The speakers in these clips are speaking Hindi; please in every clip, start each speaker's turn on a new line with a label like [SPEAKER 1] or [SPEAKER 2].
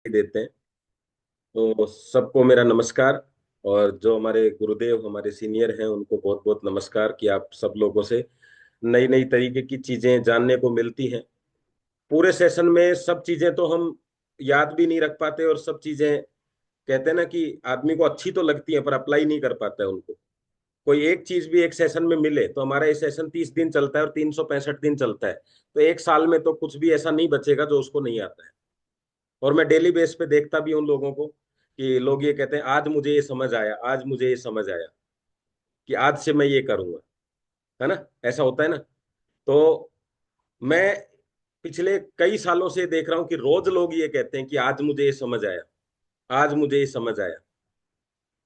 [SPEAKER 1] देते हैं। तो सबको मेरा नमस्कार। और जो हमारे गुरुदेव हमारे सीनियर हैं उनको बहुत बहुत नमस्कार कि आप सब लोगों से नई नई तरीके की चीजें जानने को मिलती हैं। पूरे सेशन में सब चीजें तो हम याद भी नहीं रख पाते, और सब चीजें कहते हैं ना कि आदमी को अच्छी तो लगती है पर अप्लाई नहीं कर पाता है उनको। कोई एक चीज भी एक सेशन में मिले तो हमारा ये सेशन 30 दिन चलता है और 365 दिन चलता है। तो एक साल में तो कुछ भी ऐसा नहीं बचेगा जो उसको नहीं आता है। और मैं डेली बेस पे देखता भी हूँ लोगों को कि लोग ये कहते हैं आज मुझे ये समझ आया, आज मुझे ये समझ आया कि आज से मैं ये करूंगा। है ना? ऐसा होता है ना? तो मैं पिछले कई सालों से देख रहा हूँ कि रोज लोग ये कहते हैं कि आज मुझे ये समझ आया, आज मुझे ये समझ आया।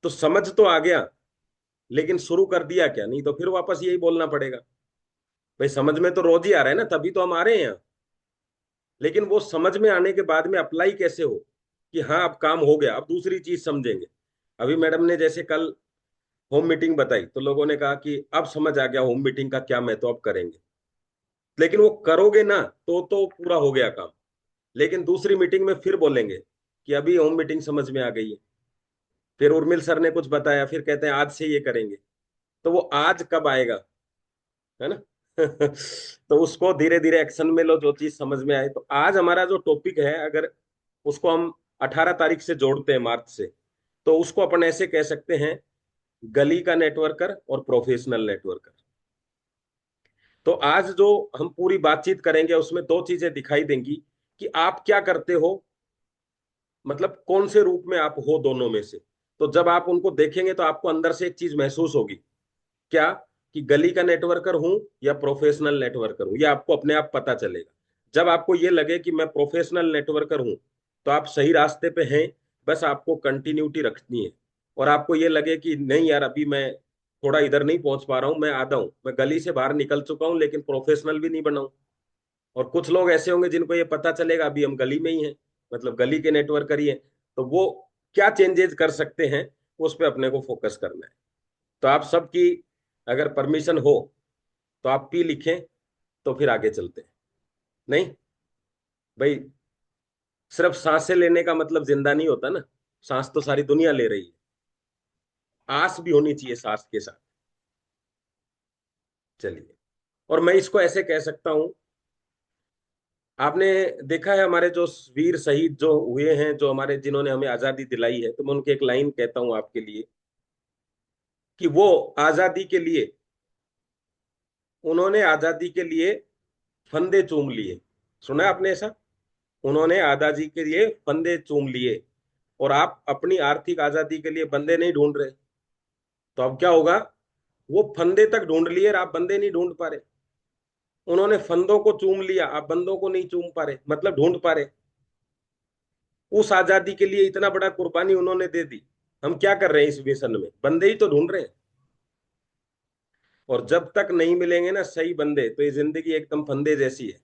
[SPEAKER 1] तो समझ तो आ गया, लेकिन शुरू कर दिया क्या? नहीं तो फिर वापस यही बोलना पड़ेगा। भाई समझ में तो रोज ही आ रहा है ना, तभी तो हम आ रहे हैं यहाँ। लेकिन वो समझ में आने के बाद में अप्लाई कैसे हो कि हाँ अब काम हो गया, अब दूसरी चीज समझेंगे। अभी मैडम ने जैसे कल होम मीटिंग बताई तो लोगों ने कहा कि अब समझ आ गया होम मीटिंग का क्या महत्व, अब करेंगे। लेकिन वो करोगे ना तो पूरा हो गया काम। लेकिन दूसरी मीटिंग में फिर बोलेंगे कि अभी होम मीटिंग समझ में आ गई है। फिर उर्मिल सर ने कुछ बताया, फिर कहते हैं आज से ये करेंगे। तो वो आज कब आएगा? है ना? तो उसको धीरे धीरे एक्शन में लो, जो चीज समझ में आए। तो आज हमारा जो टॉपिक है, अगर उसको हम 18 तारीख से जोड़ते हैं, मार्च से, तो उसको अपन ऐसे कह सकते हैं, गली का नेटवर्कर और प्रोफेशनल नेटवर्कर। तो आज जो हम पूरी बातचीत करेंगे उसमें दो चीजें दिखाई देंगी कि आप क्या करते हो, मतलब कौन से रूप में आप हो दोनों में से। तो जब आप उनको देखेंगे तो आपको अंदर से एक चीज महसूस होगी, क्या? कि गली का नेटवर्कर हूं या प्रोफेशनल नेटवर्कर हूं, ये आपको अपने आप पता चलेगा। जब आपको ये लगे कि मैं प्रोफेशनल नेटवर्कर हूं तो आप सही रास्ते पे हैं। बस आपको कंटिन्यूटी रखनी है। और आपको ये लगे कि नहीं यार, अभी मैं थोड़ा इधर नहीं पहुंच पा रहा हूं, मैं आधा हूं, मैं गली से बाहर निकल चुका हूं लेकिन प्रोफेशनल भी नहीं बना हूं। और कुछ लोग ऐसे होंगे जिनको ये पता चलेगा अभी हम गली में ही हैं, मतलब गली के नेटवर्कर ही हैं। तो वो क्या चेंजेस कर सकते हैं, उस पर अपने को फोकस करना है। तो आप सबकी अगर परमिशन हो तो आप पी लिखें, तो फिर आगे चलते हैं। नहीं भाई, सिर्फ सांसें लेने का मतलब जिंदा नहीं होता ना। सांस तो सारी दुनिया ले रही है। आस भी होनी चाहिए सांस के साथ। चलिए। और मैं इसको ऐसे कह सकता हूं, आपने देखा है हमारे जो वीर शहीद जो हुए हैं, जो हमारे जिन्होंने हमें आजादी दिलाई है, तो मैं उनकी एक लाइन कहता हूं आपके लिए कि वो आजादी के लिए, उन्होंने आजादी के लिए फंदे चूम लिए। सुना है आपने ऐसा? उन्होंने आजादी के लिए फंदे चूम लिए। और आप अपनी आर्थिक आजादी के लिए बंदे नहीं ढूंढ रहे। तो अब क्या होगा? वो फंदे तक ढूंढ लिए और आप बंदे नहीं ढूंढ पा रहे। उन्होंने फंदों को चूम लिया, आप बंदों को नहीं चूम पा रहे, मतलब ढूंढ पा रहे। उस आजादी के लिए इतना बड़ा कुर्बानी उन्होंने दे दी। हम क्या कर रहे हैं इस मिशन में? बंदे ही तो ढूंढ रहे हैं। और जब तक नहीं मिलेंगे ना सही बंदे, तो ये जिंदगी एकदम फंदे जैसी है।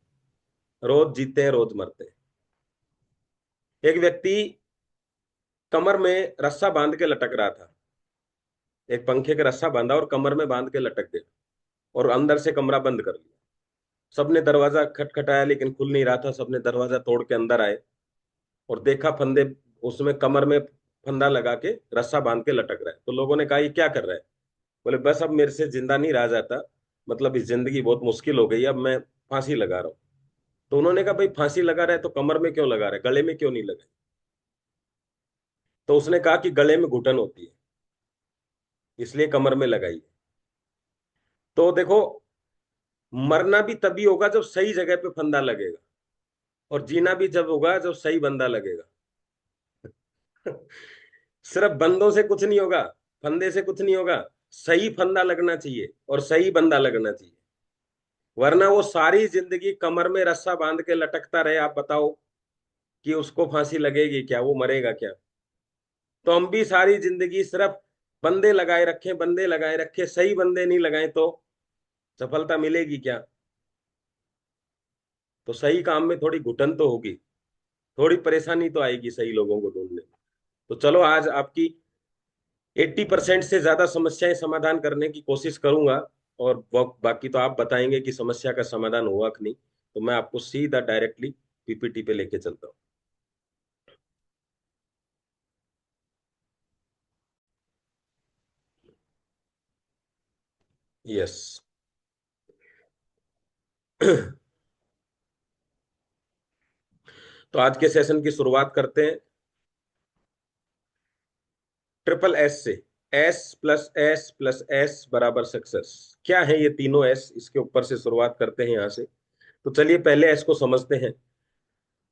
[SPEAKER 1] रोज जीते हैं, रोज मरते हैं। एक व्यक्ति कमर में रस्सा बांध के लटक रहा था। एक पंखे का रस्सा बांधा और कमर में बांध के लटक गया, और अंदर से कमरा बंद कर लिया। सबने दरवाजा खटखटाया लेकिन खुल नहीं रहा था। सबने दरवाजा तोड़ के अंदर आए और देखा फंदे, उसमें कमर में फंदा लगा के रस्सा बांध के लटक रहा है। तो लोगों ने कहा ये क्या कर रहा है? बोले बस अब मेरे से जिंदा नहीं रहा जाता, मतलब इस जिंदगी बहुत मुश्किल हो गई, अब मैं फांसी लगा रहा हूँ। तो उन्होंने कहा भाई फांसी लगा रहा है तो कमर में क्यों लगा रहा है, गले में क्यों नहीं लगा? तो उसने कहा कि गले में घुटन होती है, इसलिए कमर में लगाई। तो देखो, मरना भी तभी होगा जब सही जगह पे फंदा लगेगा, और जीना भी जब होगा जब सही बंदा लगेगा। सिर्फ बंदों से कुछ नहीं होगा, फंदे से कुछ नहीं होगा। सही फंदा लगना चाहिए और सही बंदा लगना चाहिए। वरना वो सारी जिंदगी कमर में रस्सा बांध के लटकता रहे, आप बताओ कि उसको फांसी लगेगी क्या? वो मरेगा क्या? तो हम भी सारी जिंदगी सिर्फ बंदे लगाए रखे, बंदे लगाए रखे, सही बंदे नहीं लगाए तो सफलता मिलेगी क्या? तो सही काम में थोड़ी घुटन तो होगी, थोड़ी परेशानी तो आएगी सही लोगों को ढूंढने में। तो चलो, आज आपकी 80% से ज्यादा समस्याएं समाधान करने की कोशिश करूंगा। और बाकी तो आप बताएंगे कि समस्या का समाधान हुआ कि नहीं। तो मैं आपको सीधा डायरेक्टली पीपीटी पे लेके चलता हूँ। यस। तो आज के सेशन की शुरुआत करते हैं ट्रिपल एस से। S plus S plus S बराबर सक्सेस। क्या है ये तीनों एस, इसके ऊपर से शुरुआत करते हैं यहां से। तो चलिए पहले एस को समझते हैं।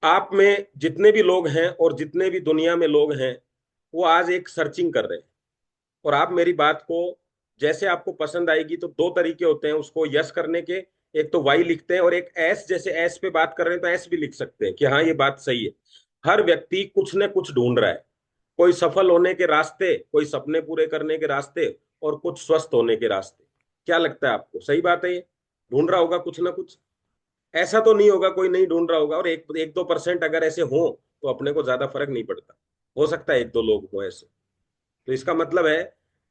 [SPEAKER 1] आप में जितने भी लोग हैं और जितने भी दुनिया में लोग हैं, वो आज एक सर्चिंग कर रहे हैं। और आप मेरी बात को जैसे आपको पसंद आएगी, तो दो तरीके होते हैं उसको यस करने के। एक तो वाई लिखते हैं, और एक एस, जैसे एस पे बात कर रहे हैं तो एस भी लिख सकते हैं कि हाँ ये बात सही है। हर व्यक्ति कुछ न कुछ ढूंढ रहा है। कोई सफल होने के रास्ते, कोई सपने पूरे करने के रास्ते, और कुछ स्वस्थ होने के रास्ते। क्या लगता है आपको, सही बात है ये? ढूंढ रहा होगा कुछ ना कुछ। ऐसा तो नहीं होगा कोई नहीं ढूंढ रहा होगा। और एक एक दो परसेंट अगर ऐसे हो तो अपने को ज्यादा फर्क नहीं पड़ता। हो सकता है एक दो लोग हो ऐसे। तो इसका मतलब है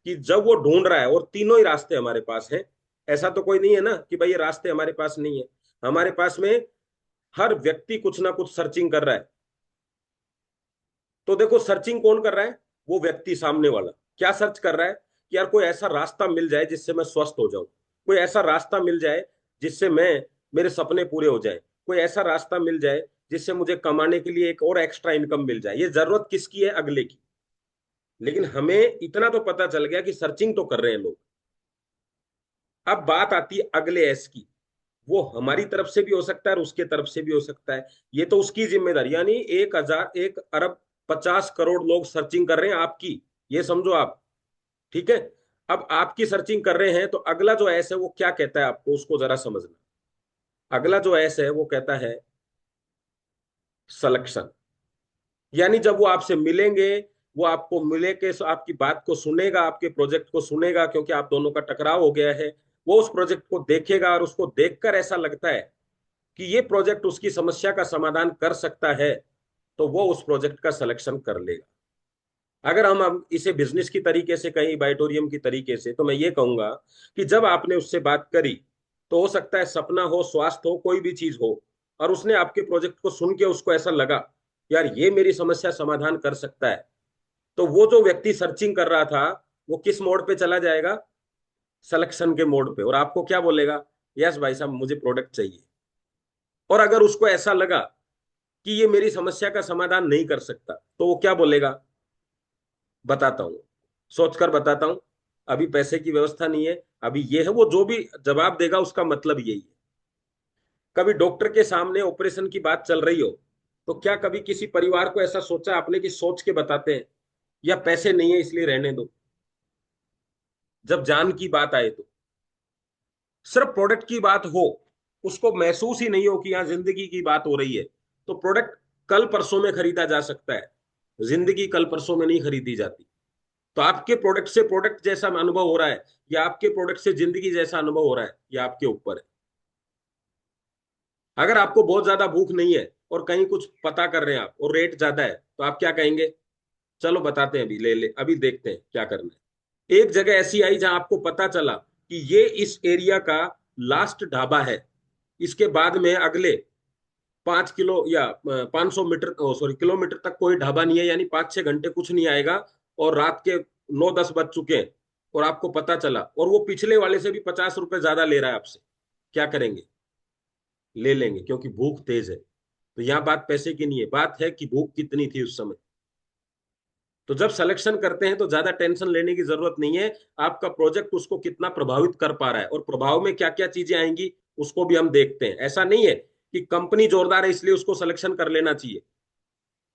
[SPEAKER 1] कि जब वो ढूंढ रहा है, और तीनों ही रास्ते हमारे पास हैं, ऐसा तो कोई नहीं है ना कि भाई ये रास्ते हमारे पास नहीं है। हमारे पास में हर व्यक्ति कुछ ना कुछ सर्चिंग कर रहा है। तो देखो, सर्चिंग कौन कर रहा है? वो व्यक्ति सामने वाला। क्या सर्च कर रहा है? कि यार कोई ऐसा रास्ता मिल जाए जिससे मैं स्वस्थ हो जाऊं। कोई ऐसा रास्ता मिल जाए जिससे मैं मेरे सपने पूरे हो जाए। कोई ऐसा रास्ता मिल जाए जिससे मुझे कमाने के लिए एक और एक्स्ट्रा इनकम मिल जाए। ये जरूरत किसकी है? अगले की। लेकिन हमें इतना तो पता चल गया कि सर्चिंग तो कर रहे हैं लोग। अब बात आती है अगले एस की। वो हमारी तरफ से भी हो सकता है और उसके तरफ से भी हो सकता है। ये तो उसकी जिम्मेदारी, यानी 1,000 1 अरब 50 करोड़ लोग सर्चिंग कर रहे हैं आपकी। ये समझो आप। ठीक है। अब आपकी सर्चिंग कर रहे हैं, तो अगला जो एस है वो क्या कहता है आपको, उसको जरा समझना। अगला जो एस है वो कहता है सलेक्शन। यानी जब वो आपसे मिलेंगे, वो आपको मिले के आपकी बात को सुनेगा, आपके प्रोजेक्ट को सुनेगा, क्योंकि आप दोनों का टकराव हो गया है। वो उस प्रोजेक्ट को देखेगा, और उसको देखकर ऐसा लगता है कि ये प्रोजेक्ट उसकी समस्या का समाधान कर सकता है, तो वो उस प्रोजेक्ट का सिलेक्शन कर लेगा। अगर हम इसे बिजनेस की तरीके से कहीं, बाइटोरियम की तरीके से, तो मैं ये कहूंगा कि जब आपने उससे बात करी, तो हो सकता है सपना हो, स्वास्थ्य हो, कोई भी चीज हो, और उसने आपके प्रोजेक्ट को सुन के उसको ऐसा लगा, यार ये मेरी समस्या समाधान कर सकता है। तो वो जो व्यक्ति सर्चिंग कर रहा था, वो किस मोड पे चला जाएगा? सिलेक्शन के मोड पे। और आपको क्या बोलेगा? यस भाई साहब, मुझे प्रोडक्ट चाहिए। और अगर उसको ऐसा लगा कि ये मेरी समस्या का समाधान नहीं कर सकता, तो वो क्या बोलेगा? बताता हूं, सोचकर बताता हूं। अभी पैसे की व्यवस्था नहीं है, अभी ये है। वो जो भी जवाब देगा उसका मतलब यही है। कभी डॉक्टर के सामने ऑपरेशन की बात चल रही हो, तो क्या कभी किसी परिवार को ऐसा सोचा आपने कि सोच के बताते हैं, या पैसे नहीं है इसलिए रहने दो? जब जान की बात आए, तो सिर्फ प्रोडक्ट की बात हो, उसको महसूस ही नहीं हो कि यहाँ जिंदगी की बात हो रही है, तो प्रोडक्ट कल परसों में खरीदा जा सकता है। जिंदगी कल परसों में नहीं खरीदी जाती। तो आपके प्रोडक्ट से प्रोडक्ट जैसा अनुभव हो रहा है, या आपके प्रोडक्ट से जिंदगी जैसा अनुभव हो रहा है, या आपके ऊपर है। अगर आपको बहुत ज्यादा भूख नहीं है, और कहीं कुछ पता कर रहे हैं आप, और रेट ज्यादा है, तो आप क्या कहेंगे? चलो बताते हैं, अभी ले ले, अभी देखते हैं क्या करना है। एक जगह ऐसी आई जहां आपको पता चला कि ये इस एरिया का लास्ट ढाबा है। इसके बाद में अगले 5 किलो या 500 मीटर, सॉरी किलोमीटर तक कोई ढाबा नहीं है, यानी 5-6 घंटे कुछ नहीं आएगा। और रात के 9-10 बज चुके हैं, और आपको पता चला, और वो पिछले वाले से भी 50 रुपए ज्यादा ले रहा है आपसे। क्या करेंगे? ले लेंगे, क्योंकि भूख तेज है। तो यहाँ बात पैसे की नहीं है, बात है कि भूख कितनी थी उस समय। तो जब सिलेक्शन करते हैं, तो ज्यादा टेंशन लेने की जरूरत नहीं है। आपका प्रोजेक्ट उसको कितना प्रभावित कर पा रहा है, और प्रभाव में क्या क्या चीजें आएंगी, उसको भी हम देखते हैं। ऐसा नहीं है कि कंपनी जोरदार है इसलिए उसको सिलेक्शन कर लेना चाहिए।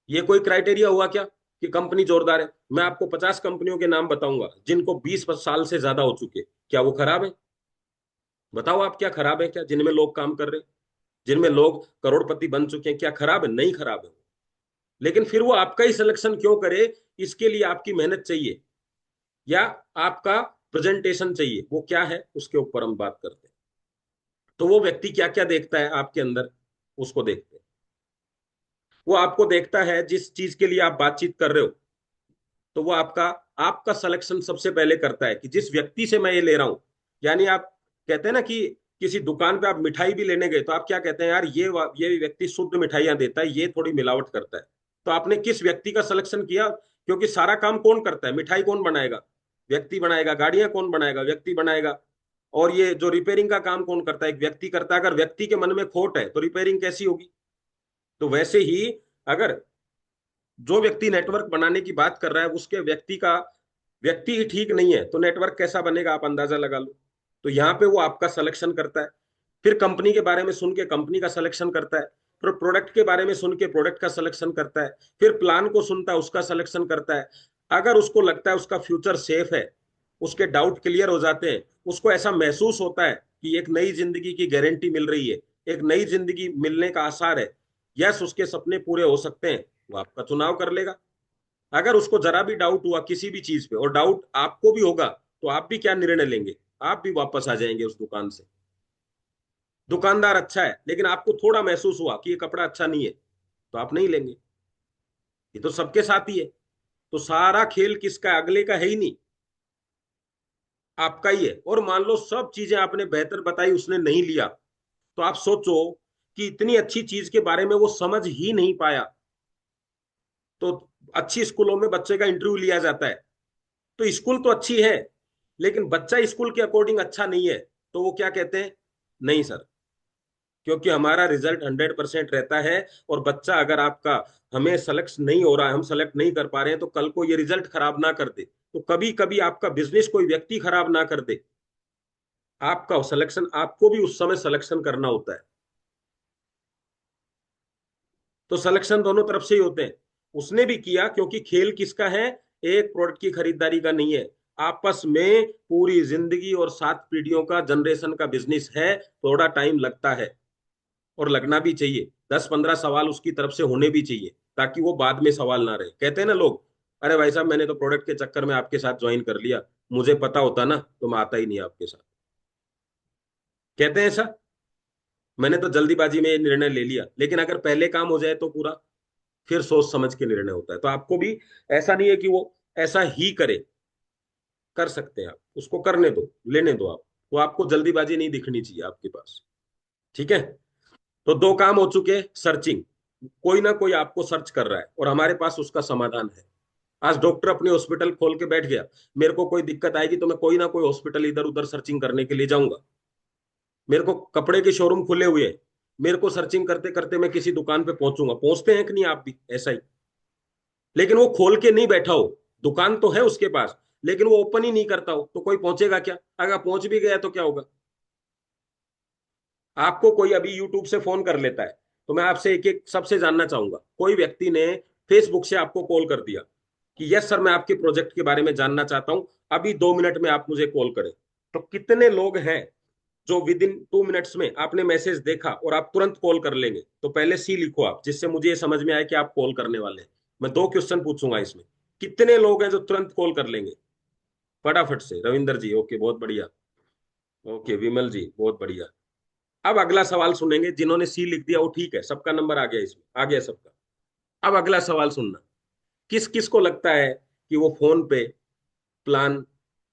[SPEAKER 1] ये कोई क्राइटेरिया हुआ क्या कि कंपनी जोरदार है? मैं आपको 50 कंपनियों के नाम बताऊंगा जिनको 20 साल से ज्यादा हो चुके। क्या वो खराब है? बताओ आप, क्या खराब है क्या जिनमें लोग काम कर रहे हैं, जिनमें लोग करोड़पति बन चुके हैं? क्या खराब है? नहीं खराब है। लेकिन फिर वो आपका ही सिलेक्शन क्यों करे? इसके लिए आपकी मेहनत चाहिए, या आपका प्रेजेंटेशन चाहिए। वो क्या है, उसके ऊपर हम बात करते हैं। तो वो व्यक्ति क्या क्या देखता है आपके अंदर, उसको देखते हैं। वो आपको देखता है जिस चीज के लिए आप बातचीत कर रहे हो, तो वो आपका आपका सिलेक्शन सबसे पहले करता है कि जिस व्यक्ति से मैं ये ले रहा हूं। यानी आप कहते हैं ना कि किसी दुकान पे आप मिठाई भी लेने गए, तो आप क्या कहते हैं? यार ये व्यक्ति शुद्ध मिठाइयां देता है, ये थोड़ी मिलावट करता है। तो आपने किस व्यक्ति का सिलेक्शन किया? क्योंकि सारा काम कौन करता है? मिठाई कौन बनाएगा? व्यक्ति बनाएगा। गाड़ियां कौन बनाएगा? व्यक्ति बनाएगा। और ये जो रिपेयरिंग का काम कौन करता है? एक व्यक्ति करता है। अगर व्यक्ति के मन में खोट है तो रिपेयरिंग कैसी होगी? तो वैसे ही अगर जो व्यक्ति नेटवर्क बनाने की बात कर रहा है उसके व्यक्ति ही ठीक नहीं है तो नेटवर्क कैसा बनेगा? आप अंदाजा लगा लो। तो यहाँ पे वो आपका सिलेक्शन करता है, फिर कंपनी के बारे में सुन के कंपनी का सिलेक्शन करता है, फिर प्रोडक्ट के बारे में सुन के प्रोडक्ट का सिलेक्शन करता है, फिर प्लान को सुनता है उसका सिलेक्शन करता है। अगर उसको लगता है उसका फ्यूचर सेफ है, उसके डाउट क्लियर हो जाते हैं, उसको ऐसा महसूस होता है कि एक नई जिंदगी की गारंटी मिल रही है, एक नई जिंदगी मिलने का आसार है, यस उसके सपने पूरे हो सकते हैं, वो आपका चुनाव कर लेगा। अगर उसको जरा भी डाउट हुआ किसी भी चीज पे, और डाउट आपको भी होगा, तो आप भी क्या निर्णय लेंगे? आप भी वापस आ जाएंगे उस दुकान से। दुकानदार अच्छा है लेकिन आपको थोड़ा महसूस हुआ कि ये कपड़ा अच्छा नहीं है, तो आप नहीं लेंगे। ये तो सबके साथ ही है। तो सारा खेल किसका है? अगले का है ही नहीं, आपका ही है। और मान लो सब चीजें आपने बेहतर बताई, उसने नहीं लिया, तो आप सोचो कि इतनी अच्छी चीज के बारे में वो समझ ही नहीं पाया। तो अच्छी स्कूलों में बच्चे का इंटरव्यू लिया जाता है, तो स्कूल तो अच्छी है लेकिन बच्चा स्कूल के अकॉर्डिंग अच्छा नहीं है, तो वो क्या कहते हैं? नहीं सर, क्योंकि हमारा रिजल्ट 100% रहता है, और बच्चा अगर आपका हमें सेलेक्ट नहीं हो रहा है, हम सेलेक्ट नहीं कर पा रहे हैं, तो कल को ये रिजल्ट खराब ना कर दे, तो कभी कभी आपका बिजनेस कोई व्यक्ति खराब ना कर दे, आपका सिलेक्शन आपको भी उस समय सिलेक्शन करना होता है। तो सिलेक्शन दोनों तरफ से ही होते हैं। उसने भी किया क्योंकि खेल किसका है? एक प्रोडक्ट की खरीदारी का नहीं है, आपस में पूरी जिंदगी और 7 पीढ़ियों का जनरेशन का बिजनेस है। थोड़ा टाइम लगता है और लगना भी चाहिए, 10-15 सवाल उसकी तरफ से होने भी चाहिए, ताकि वो बाद में सवाल ना रहे। कहते हैं ना लोग, अरे भाई साहब मैंने तो प्रोडक्ट के चक्कर में आपके साथ ज्वाइन कर लिया, मुझे पता होता ना तो मैं आता ही नहीं आपके साथ। कहते हैं ऐसा, मैंने तो जल्दीबाजी में ये निर्णय ले लिया। लेकिन अगर पहले काम हो जाए तो पूरा फिर सोच समझ के निर्णय होता है। तो आपको भी ऐसा नहीं है कि वो ऐसा ही करे, कर सकते हैं आप, उसको करने दो, लेने दो आप। वो आपको जल्दीबाजी नहीं दिखनी चाहिए आपके पास। ठीक है? तो दो काम हो चुके। सर्चिंग, कोई ना कोई आपको सर्च कर रहा है और हमारे पास उसका समाधान है। आज डॉक्टर अपनी हॉस्पिटल खोल के बैठ गया, मेरे को कोई दिक्कत आएगी तो मैं कोई ना कोई हॉस्पिटल इधर उधर सर्चिंग करने के लिए जाऊंगा। मेरे को कपड़े के शोरूम खुले हुए हैं, मेरे को सर्चिंग करते करते मैं किसी दुकान पे पहुंचूंगा। पहुंचते हैं कि नहीं आप भी ऐसा ही? लेकिन वो खोल के नहीं बैठा हो, दुकान तो है उसके पास, लेकिन वो ओपन ही नहीं करता हो, तो कोई पहुंचेगा क्या? अगर पहुंच भी गया तो क्या होगा? आपको कोई अभी यूट्यूब से फोन कर लेता है, तो मैं आपसे एक एक सबसे जानना चाहूंगा, कोई व्यक्ति ने फेसबुक से आपको कॉल कर दिया कि यस सर मैं आपके प्रोजेक्ट के बारे में जानना चाहता हूं, अभी 2 मिनट में आप मुझे कॉल करें, तो कितने लोग हैं जो विद इन 2 मिनट्स में आपने मैसेज देखा और आप तुरंत कॉल कर लेंगे? तो पहले सी लिखो आप, जिससे मुझे ये समझ में आए कि आप कॉल करने वाले हैं। मैं 2 क्वेश्चन पूछूंगा इसमें, कितने लोग हैं जो तुरंत कॉल कर लेंगे? फटाफट से। रविंदर जी ओके बहुत बढ़िया, ओके विमल जी बहुत बढ़िया। अब अगला सवाल सुनेंगे, जिन्होंने सी लिख दिया वो ठीक है, सबका नंबर आ गया, इसमें आ गया सबका। अब अगला सवाल सुनना, किस किस को लगता है कि वो फोन पे प्लान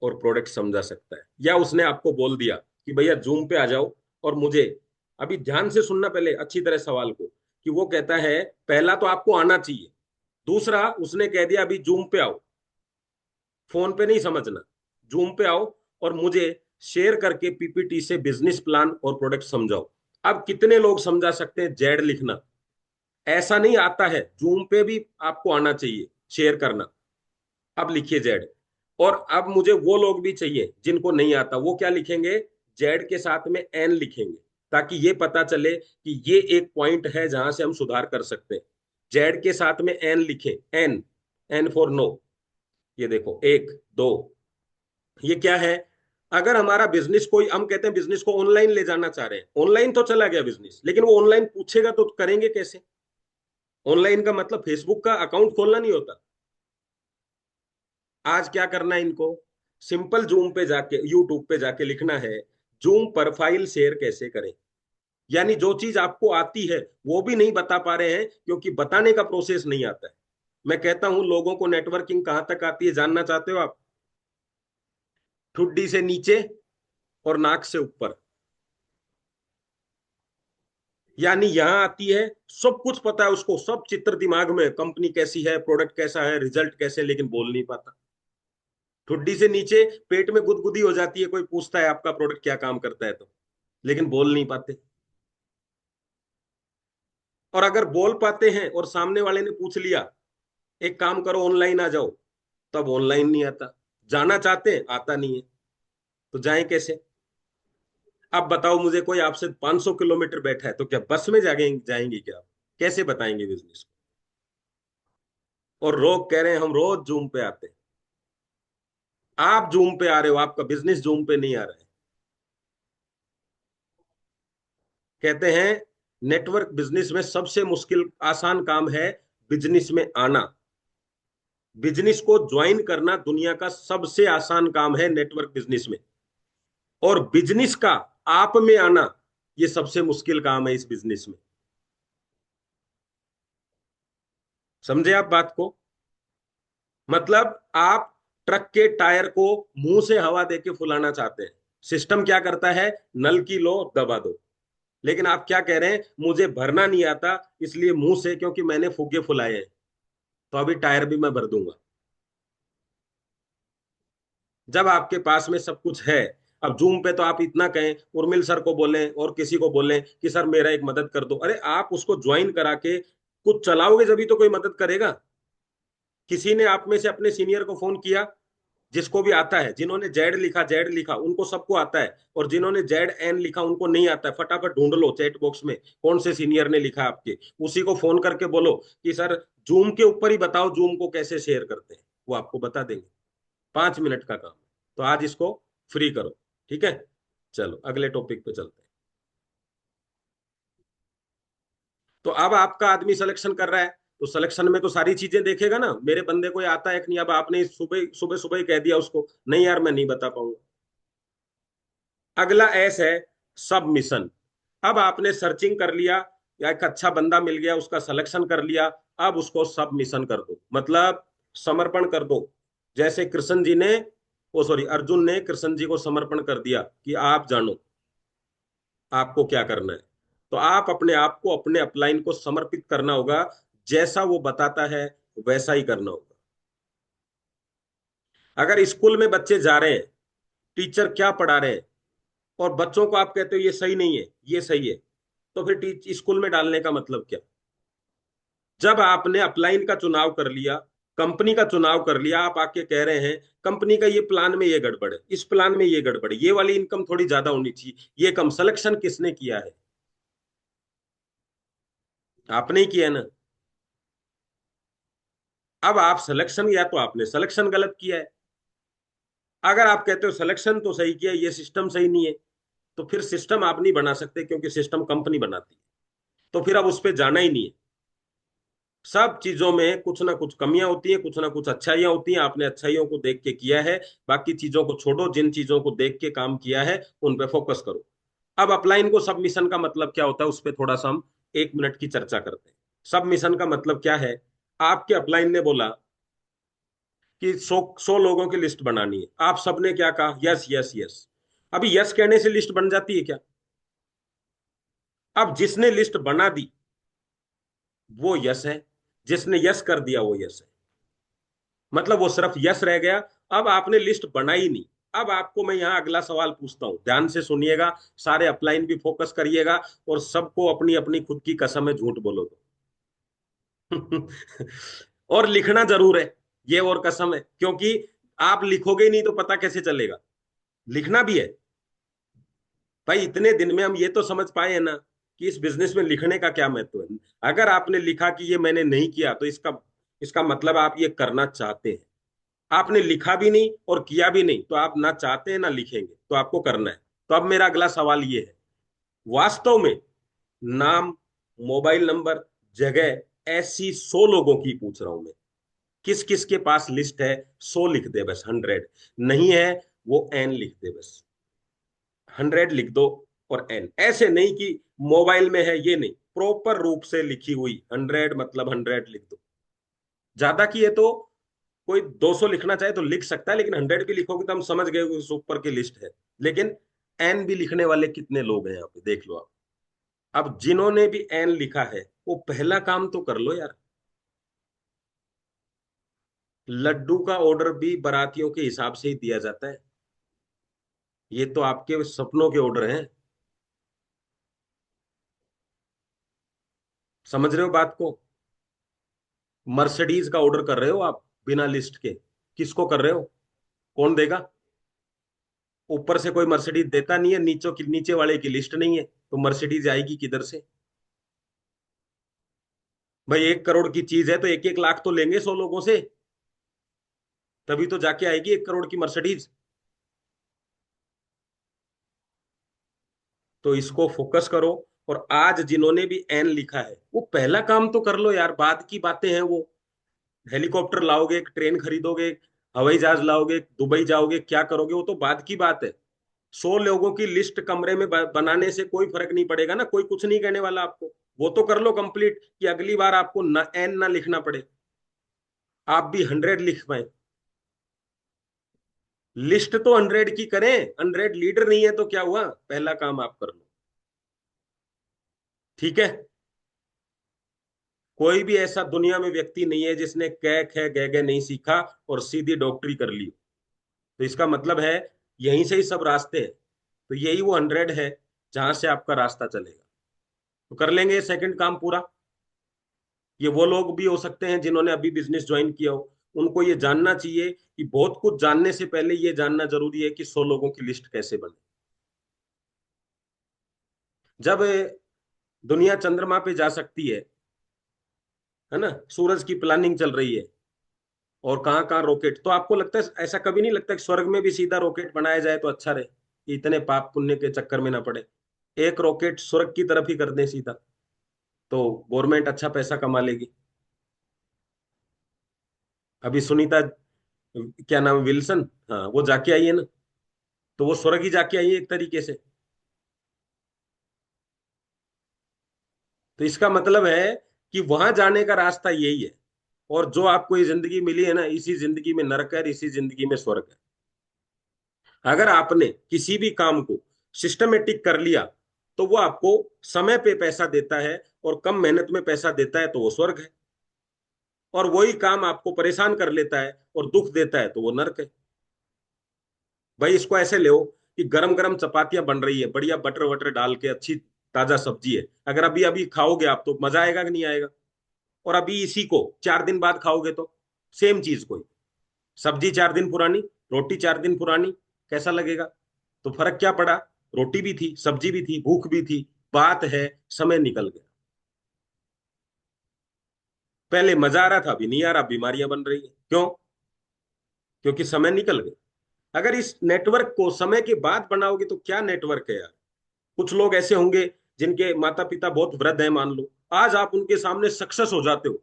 [SPEAKER 1] और प्रोडक्ट समझा सकता है? या उसने आपको बोल दिया कि भैया जूम पे आ जाओ और मुझे, अभी ध्यान से सुनना पहले अच्छी तरह सवाल को, कि वो कहता है पहला तो आपको आना चाहिए, दूसरा उसने कह दिया अभी जूम पे आओ, फोन पे नहीं समझना, जूम पे आओ और मुझे शेयर करके पीपीटी से बिजनेस प्लान और प्रोडक्ट समझाओ। अब कितने लोग समझा सकते हैं जेड लिखना? ऐसा नहीं आता है, जूम पे भी आपको आना चाहिए शेयर करना। अब लिखिए जेड। और अब मुझे वो लोग भी चाहिए जिनको नहीं आता, वो क्या लिखेंगे? जेड के साथ में एन लिखेंगे, ताकि ये पता चले कि ये एक पॉइंट है जहां से हम सुधार कर सकते हैं। जेड के साथ में एन लिखें, एन, एन फॉर नो। ये देखो, 1 2, ये क्या है? अगर हमारा बिजनेस, कोई हम कहते हैं बिजनेस को ऑनलाइन ले जाना चाह रहे हैं, ऑनलाइन तो चला गया बिजनेस, लेकिन वो ऑनलाइन पूछेगा तो करेंगे कैसे? ऑनलाइन का मतलब फेसबुक का अकाउंट खोलना नहीं होता। आज क्या करना है इनको? सिंपल जूम पे जाके, यूट्यूब पे जाके लिखना है जूम प्रोफाइल शेयर कैसे करें। यानी जो चीज आपको आती है वो भी नहीं बता पा रहे हैं, क्योंकि बताने का प्रोसेस नहीं आता है। मैं कहता हूं लोगों को नेटवर्किंग कहां तक आती है जानना चाहते हो आप? ठुड्डी से नीचे और नाक से ऊपर। यानी यहां आती है, सब कुछ पता है उसको, सब चित्र दिमाग में, कंपनी कैसी है, प्रोडक्ट कैसा है, रिजल्ट कैसे, लेकिन बोल नहीं पाता। ठुड्डी से नीचे पेट में गुदगुदी हो जाती है, कोई पूछता है आपका प्रोडक्ट क्या काम करता है तो, लेकिन बोल नहीं पाते। और अगर बोल पाते हैं और सामने वाले ने पूछ लिया, एक काम करो ऑनलाइन आ जाओ, तब ऑनलाइन नहीं आता। जाना चाहते हैं, आता नहीं है, तो जाएं कैसे? अब बताओ मुझे, कोई आपसे 500 किलोमीटर बैठा है तो क्या बस में जाएंगे, जाएंगे क्या आप? कैसे बताएंगे बिजनेस को? और लोग कह रहे हैं हम रोज जूम पे आते हैं। आप जूम पे आ रहे हो, आपका बिजनेस जूम पे नहीं आ रहा है। कहते हैं नेटवर्क बिजनेस में सबसे मुश्किल आसान काम है बिजनेस में आना। बिजनेस को ज्वाइन करना दुनिया का सबसे आसान काम है नेटवर्क बिजनेस में। और बिजनेस का आप में आना, ये सबसे मुश्किल काम है इस बिजनेस में। समझे आप बात को? मतलब आप ट्रक के टायर को मुंह से हवा देके फुलाना चाहते हैं। सिस्टम क्या करता है? नल की लो दबा दो। लेकिन आप क्या कह रहे हैं? मुझे भरना नहीं आता, इसलिए मुंह से, क्योंकि मैंने फुगे फुलाए हैं, तो अभी टायर भी मैं भर दूंगा। जब आपके पास में सब कुछ है, अब जूम पे तो आप इतना कहें, उर्मिल सर को बोलें और किसी को बोलें कि सर मेरा एक मदद कर दो, अरे आप उसको ज्वाइन करा के कुछ चलाओगे जब तो कोई मदद करेगा। किसी ने आप में से अपने सीनियर को फोन किया? जिसको भी आता है, जिन्होंने जेड लिखा, जेड लिखा उनको सबको आता है, और जिन्होंने जेड एन लिखा उनको नहीं आता है। फटाफट ढूंढ लो चैट बॉक्स में कौन से सीनियर ने लिखा आपके, उसी को फोन करके बोलो कि सर जूम के ऊपर ही बताओ जूम को कैसे शेयर करते हैं, वो आपको बता देंगे। 5 मिनट का काम है। तो आज इसको फ्री करो, ठीक है? चलो अगले टॉपिक पे चलते हैं। तो अब आपका आदमी सिलेक्शन कर रहा है, तो सिलेक्शन में तो सारी चीजें देखेगा ना, मेरे बंदे को ये आता है कि नहीं। अब आपने सुबह सुबह सुबह ही कह दिया उसको, नहीं यार मैं नहीं बता पाऊंगा। अगला एस है सबमिशन। अब आपने सर्चिंग कर लिया, या एक अच्छा बंदा मिल गया, उसका सिलेक्शन कर लिया। अब उसको सबमिशन कर दो, मतलब समर्पण कर दो। जैसे कृष्ण जी ने, ओ सॉरी, अर्जुन ने कृष्ण जी को समर्पण कर दिया कि आप जानो आपको क्या करना है। तो आप अपने आप को, अपने अपलाइन को समर्पित करना होगा। जैसा वो बताता है वैसा ही करना होगा। अगर स्कूल में बच्चे जा रहे हैं, टीचर क्या पढ़ा रहे हैं, और बच्चों को आप कहते हो ये सही नहीं है, ये सही है, तो फिर स्कूल में डालने का मतलब क्या? जब आपने अपलाइन का चुनाव कर लिया, कंपनी का चुनाव कर लिया, आप आके कह रहे हैं कंपनी का ये प्लान में ये गड़बड़ है, इस प्लान में ये गड़बड़ है, ये वाली इनकम थोड़ी ज्यादा होनी चाहिए, ये कम, सिलेक्शन किसने किया है? आपने ही किया ना। अब आप सिलेक्शन, या तो आपने सिलेक्शन गलत किया है। अगर आप कहते हो सिलेक्शन तो सही किया, ये सिस्टम सही नहीं है, तो फिर सिस्टम आप नहीं बना सकते, क्योंकि सिस्टम कंपनी बनाती है। तो फिर अब उस पर जाना ही नहीं है। सब चीजों में कुछ ना कुछ कमियां होती हैं, कुछ ना कुछ अच्छाइयां होती हैं। आपने अच्छाइयों को देख के किया है, बाकी चीजों को छोड़ो। जिन चीजों को देख के काम किया है उन पे फोकस करो। अब अपलाइन को सबमिशन का मतलब क्या होता है, उस पर थोड़ा सा हम 1 मिनट की चर्चा करते हैं। सबमिशन का मतलब क्या है? आपके अपलाइन ने बोला कि 100 लोगों की लिस्ट बनानी है, आप सबने क्या कहा? Yes yes yes. अभी यस कहने से लिस्ट बन जाती है क्या? अब जिसने लिस्ट बना दी वो यस है, जिसने यस कर दिया वो यस है, मतलब वो सिर्फ यस रह गया। अब आपने लिस्ट बनाई नहीं। अब आपको मैं यहाँ अगला सवाल पूछता हूँ, ध्यान से सुनिएगा, सारे अपलाइन भी फोकस करिएगा, और सबको अपनी अपनी खुद की कसम है झूठ बोलो तो। और लिखना जरूर है, ये और कसम है, क्योंकि आप लिखोगे ही नहीं तो पता कैसे चलेगा? लिखना भी है। भाई इतने दिन में हम ये तो समझ पाए हैं ना कि इस बिजनेस में लिखने का क्या महत्व है। अगर आपने लिखा कि ये मैंने नहीं किया, तो इसका इसका मतलब आप ये करना चाहते हैं। आपने लिखा भी नहीं और किया भी नहीं, तो आप ना चाहते हैं ना लिखेंगे, तो आपको करना है। तो अब मेरा अगला सवाल ये है, वास्तव में नाम, मोबाइल नंबर, जगह, ऐसी 100 लोगों की पूछ रहा हूं मैं, किस किस के पास लिस्ट है? 100 लिख दे बस, 100 नहीं है वो एन लिख दे बस। 100 लिख दो, और एन, ऐसे नहीं कि मोबाइल में है ये नहीं, प्रॉपर रूप से लिखी हुई 100 मतलब 100 लिख दो। ज्यादा की है तो कोई 200 लिखना चाहे तो लिख सकता है, लेकिन 100 भी लिखोगे तो हम समझ गए कि उस ऊपर की लिस्ट है। लेकिन एन भी लिखने वाले कितने लोग हैं यहाँ पे, देख लो आप। अब जिन्होंने भी एन लिखा है वो पहला काम तो कर लो यार। लड्डू का ऑर्डर भी बारातियों के हिसाब से ही दिया जाता है। ये तो आपके सपनों के ऑर्डर हैं। समझ रहे हो बात को? मर्सिडीज का ऑर्डर कर रहे हो आप बिना लिस्ट के। किसको कर रहे हो? कौन देगा? ऊपर से कोई मर्सिडीज देता नहीं है, नीचे वाले की लिस्ट नहीं है, तो मर्सिडीज आएगी किधर से? भाई 1 करोड़ की चीज है तो 1-1 लाख तो लेंगे 100 लोगों से, तभी तो जाके आएगी 1 करोड़ की मर्सिडीज। तो इसको फोकस करो। और आज जिन्होंने भी एन लिखा है वो पहला काम तो कर लो यार, बाद की बातें हैं वो। हेलीकॉप्टर लाओगे, ट्रेन खरीदोगे, हवाई जहाज लाओगे, दुबई जाओगे, क्या करोगे, वो तो बाद की बात है। 100 लोगों की लिस्ट कमरे में बनाने से कोई फर्क नहीं पड़ेगा ना, कोई कुछ नहीं कहने वाला आपको। वो तो कर लो कंप्लीट कि अगली बार आपको ना एन ना लिखना पड़े, आप भी 100 लिख पाए। लिस्ट तो 100 की करें, 100 लीडर नहीं है तो क्या हुआ, पहला काम आप कर लो। ठीक है? कोई भी ऐसा दुनिया में व्यक्ति नहीं है जिसने कै ख गै गै नहीं सीखा और सीधी डॉक्टरी कर ली। तो इसका मतलब है यहीं से ही सब रास्ते हैं। तो यही वो 100 है जहां से आपका रास्ता चलेगा। तो कर लेंगे सेकंड काम पूरा। ये वो लोग भी हो सकते हैं जिन्होंने अभी बिजनेस ज्वाइन किया हो, उनको ये जानना चाहिए कि बहुत कुछ जानने से पहले ये जानना जरूरी है कि 100 लोगों की लिस्ट कैसे बने। जब दुनिया चंद्रमा पे जा सकती है ना, सूरज की प्लानिंग चल रही है, और कहाँ कहाँ रॉकेट, तो आपको लगता है, ऐसा कभी नहीं लगता कि स्वर्ग में भी सीधा रॉकेट बनाया जाए तो अच्छा रहे, कि इतने पाप पुण्य के चक्कर में ना पड़े, एक रॉकेट स्वर्ग की तरफ ही कर दें सीधा, तो गवर्नमेंट अच्छा पैसा कमा लेगी। अभी सुनीता, क्या नाम है, विल्सन, हाँ वो जाके आई है ना, तो वो स्वर्ग ही जाके आई है एक तरीके से। तो इसका मतलब है कि वहां जाने का रास्ता यही है। और जो आपको ये जिंदगी मिली है ना, इसी जिंदगी में नरक है, इसी जिंदगी में स्वर्ग है। अगर आपने किसी भी काम को सिस्टमेटिक कर लिया तो वो आपको समय पे पैसा देता है, और कम मेहनत में पैसा देता है तो वो स्वर्ग है। और वही काम आपको परेशान कर लेता है और दुख देता है तो वो नर्क है। भाई इसको ऐसे ले कि गरम गरम चपातियां बन रही है, बढ़िया बटर वटर डाल के, अच्छी ताजा सब्जी है, अगर अभी अभी खाओगे आप तो मजा आएगा कि नहीं आएगा? और अभी इसी को 4 दिन बाद खाओगे तो सेम चीज कोई, सब्जी 4 दिन पुरानी, रोटी 4 दिन पुरानी, कैसा लगेगा? तो फर्क क्या पड़ा? रोटी भी थी, सब्जी भी थी, भूख भी थी, बात है समय निकल गया। पहले मजा आ रहा था, अभी नहीं आ रहा, बीमारियां बन रही है, क्यों? क्योंकि समय निकल गया। अगर इस नेटवर्क को समय के बाद बनाओगे तो क्या नेटवर्क है यार। कुछ लोग ऐसे होंगे जिनके माता पिता बहुत वृद्ध हैं, मान लो, आज आप उनके सामने सक्सेस हो जाते हो,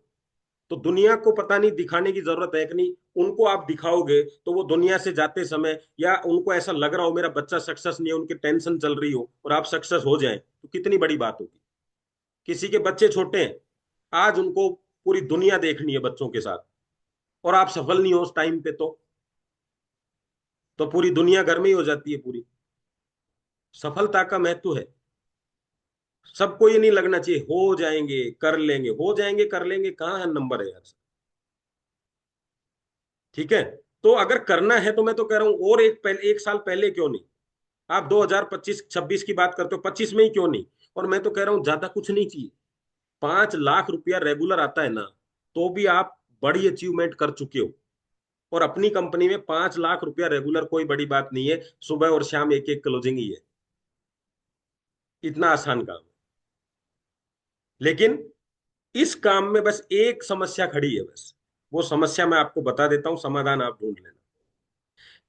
[SPEAKER 1] तो दुनिया को पता नहीं दिखाने की जरूरत है कि नहीं, उनको आप दिखाओगे तो वो दुनिया से जाते समय, या उनको ऐसा लग रहा हो मेरा बच्चा सक्सेस नहीं है, उनकी टेंशन चल रही हो, और आप सक्सेस हो जाएं तो कितनी बड़ी बात होगी। किसी के बच्चे छोटे हैं, आज उनको पूरी दुनिया देखनी है बच्चों के साथ, और आप सफल नहीं हो उस टाइम पे, तो पूरी दुनिया घर में ही हो जाती है पूरी। सफलता का महत्व है। सबको ये नहीं लगना चाहिए हो जाएंगे कर लेंगे, हो जाएंगे कर लेंगे कहाँ है नंबर है यार। ठीक है? तो अगर करना है तो मैं तो कह रहा हूं, और 1 साल पहले क्यों नहीं? आप 2025-26 की बात करते हो, 25 में ही क्यों नहीं? और मैं तो कह रहा हूं ज्यादा कुछ नहीं चाहिए, 5 लाख रुपया रेगुलर आता है ना, तो भी आप बड़ी अचीवमेंट कर चुके हो। और अपनी कंपनी में 5 लाख रुपया रेगुलर कोई बड़ी बात नहीं है, सुबह और शाम एक एक क्लोजिंग ही है, इतना आसान काम है। लेकिन इस काम में बस एक समस्या खड़ी है, बस वो समस्या मैं आपको बता देता हूं, समाधान आप ढूंढ लेना।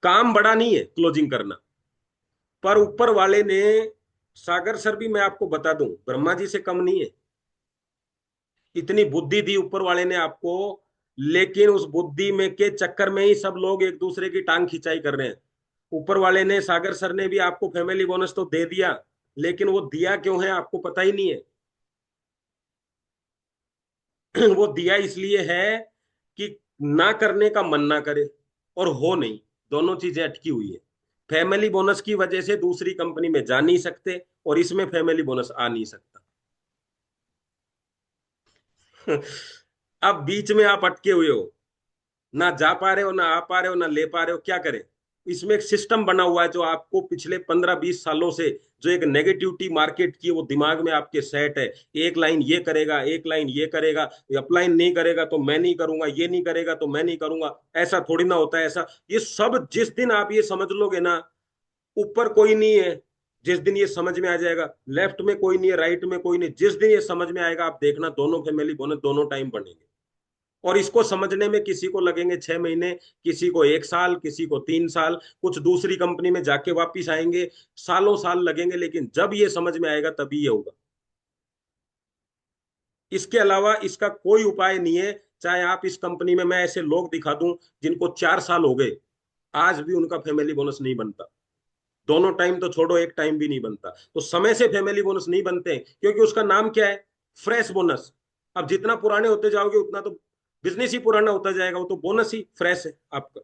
[SPEAKER 1] काम बड़ा नहीं है क्लोजिंग करना, पर ऊपर वाले ने, सागर सर भी मैं आपको बता दूं ब्रह्मा जी से कम नहीं है, इतनी बुद्धि दी ऊपर वाले ने आपको। लेकिन उस बुद्धि में के चक्कर में ही सब लोग एक दूसरे की टांग खिंचाई कर रहे हैं। ऊपर वाले ने, सागर सर ने भी आपको फैमिली बोनस तो दे दिया, लेकिन वो दिया क्यों है आपको पता ही नहीं है। वो दिया इसलिए है कि ना करने का मन ना करे, और हो नहीं, दोनों चीजें अटकी हुई है। फैमिली बोनस की वजह से दूसरी कंपनी में जा नहीं सकते, और इसमें फैमिली बोनस आ नहीं सकता। अब बीच में आप अटके हुए हो, ना जा पा रहे हो, ना आ पा रहे हो, ना ले पा रहे हो, क्या करें? इसमें एक सिस्टम बना हुआ है जो आपको पिछले 15-20 सालों से जो एक नेगेटिविटी मार्केट की वो दिमाग में आपके सेट है। एक लाइन ये करेगा, एक लाइन ये करेगा, अपलाइन नहीं करेगा तो मैं नहीं करूंगा, ये नहीं करेगा तो मैं नहीं करूंगा। ऐसा थोड़ी ना होता है ऐसा। ये सब जिस दिन आप ये समझ लोगे ना, ऊपर कोई नहीं है, जिस दिन ये समझ में आ जाएगा, लेफ्ट में कोई नहीं है, राइट में कोई नहीं, जिस दिन ये समझ में आएगा आप देखना दोनों फैमिली बोनस दोनों टाइम बनेंगे। और इसको समझने में किसी को लगेंगे 6 महीने, किसी को 1 साल, किसी को 3 साल, कुछ दूसरी कंपनी में जाके वापिस आएंगे, सालों साल लगेंगे, लेकिन जब ये समझ में आएगा तभी ये होगा। इसके अलावा इसका कोई उपाय नहीं है। चाहे आप इस कंपनी में, मैं ऐसे लोग दिखा दूं जिनको 4 साल हो गए, आज भी उनका फैमिली बोनस नहीं बनता। दोनों टाइम तो छोड़ो, एक टाइम भी नहीं बनता। तो समय से फैमिली बोनस नहीं बनते हैं, क्योंकि उसका नाम क्या है? Fresh bonus. अब जितना पुराने होते जाओगे उतना तो बिजनेस ही पुराना होता जाएगा, वो तो बोनस ही फ्रेश है आपका।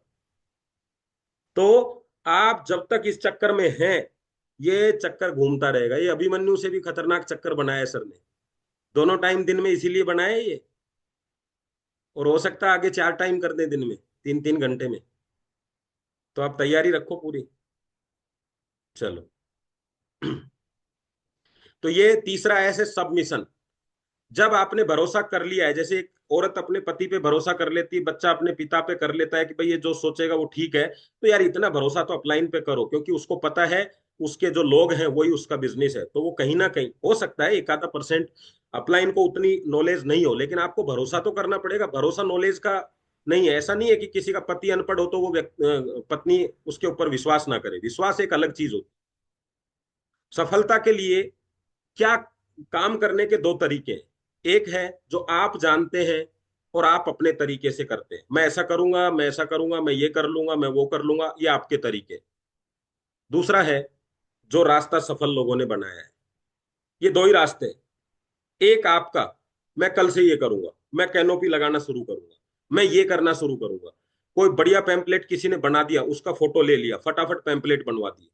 [SPEAKER 1] तो आप जब तक इस चक्कर में हैं, ये चक्कर घूमता रहेगा। ये अभिमन्यु से भी खतरनाक चक्कर बनाया है सर ने, दोनों टाइम दिन में इसीलिए बनाया है ये। और हो सकता है आगे 4 टाइम कर दें दिन में, 3-3 घंटे में। तो आप तैयारी रखो पूरी। चलो। तो ये तीसरा ऐसे सबमिशन। जब आपने भरोसा कर लिया है, जैसे एक औरत अपने पति पे भरोसा कर लेती है, बच्चा अपने पिता पे कर लेता है कि भाई ये जो सोचेगा वो ठीक है, तो यार इतना भरोसा तो अपलाइन पे करो, क्योंकि उसको पता है उसके जो लोग हैं वही उसका बिजनेस है। तो वो कहीं ना कहीं हो सकता है एक आधा परसेंट अपलाइन को उतनी नॉलेज नहीं हो, लेकिन आपको भरोसा तो करना पड़ेगा। भरोसा नॉलेज का नहीं है। ऐसा नहीं है कि किसी का पति अनपढ़ हो तो वो पत्नी उसके ऊपर विश्वास ना करे। विश्वास एक अलग चीज होती है। सफलता के लिए क्या काम करने के दो तरीके हैं। एक है जो आप जानते हैं और आप अपने तरीके से करते हैं, मैं ऐसा करूंगा, मैं ऐसा करूंगा, मैं ये कर लूंगा, मैं वो कर लूंगा, ये आपके तरीके। दूसरा है जो रास्ता सफल लोगों ने बनाया है। ये दो ही रास्ते हैं। एक आपका, मैं कल से ये करूंगा, मैं कैनोपी लगाना शुरू करूंगा, मैं ये करना शुरू करूंगा। कोई बढ़िया पैम्पलेट किसी ने बना दिया, उसका फोटो ले लिया, फटाफट पैम्पलेट बनवा दिया,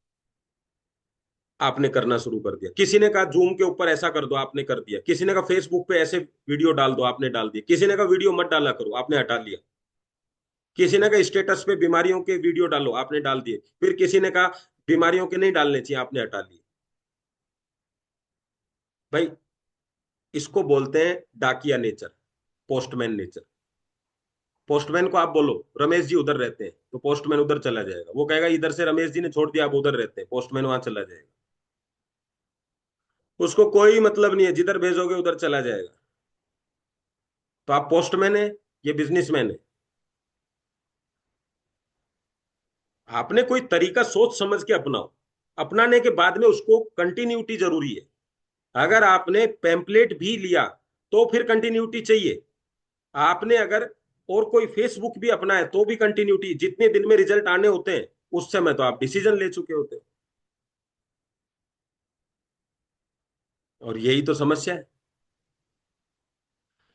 [SPEAKER 1] आपने करना शुरू कर दिया। किसी ने कहा जूम के ऊपर ऐसा कर दो, आपने कर दिया। किसी ने कहा फेसबुक पे ऐसे वीडियो डाल दो, आपने डाल दिया। किसी ने कहा वीडियो मत डाला करो, आपने हटा लिया। किसी ने कहा स्टेटस पे बीमारियों के वीडियो डालो, आपने डाल दिए। फिर किसी ने कहा बीमारियों के नहीं डालने चाहिए, आपने हटा लिए। भाई इसको बोलते हैं डाकिया नेचर, पोस्टमैन नेचर। पोस्टमैन को आप बोलो रमेश जी उधर रहते हैं, तो पोस्टमैन उधर चला जाएगा। वो कहेगा इधर से रमेश जी ने छोड़ दिया, आप उधर रहते हैं, पोस्टमैन वहां चला जाएगा। उसको कोई मतलब नहीं है, जिधर भेजोगे उधर चला जाएगा। तो आप पोस्टमैन है, ये बिजनेसमैन है। आपने कोई तरीका सोच समझ के अपनाओ। अपनाने के बाद में उसको कंटिन्यूटी जरूरी है। अगर आपने पैम्पलेट भी लिया तो फिर कंटिन्यूटी चाहिए। आपने अगर और कोई फेसबुक भी अपनाए तो भी कंटिन्यूटी। जितने दिन में रिजल्ट आने होते हैं उस समय तो आप डिसीजन ले चुके होते हैं। और यही तो समस्या है।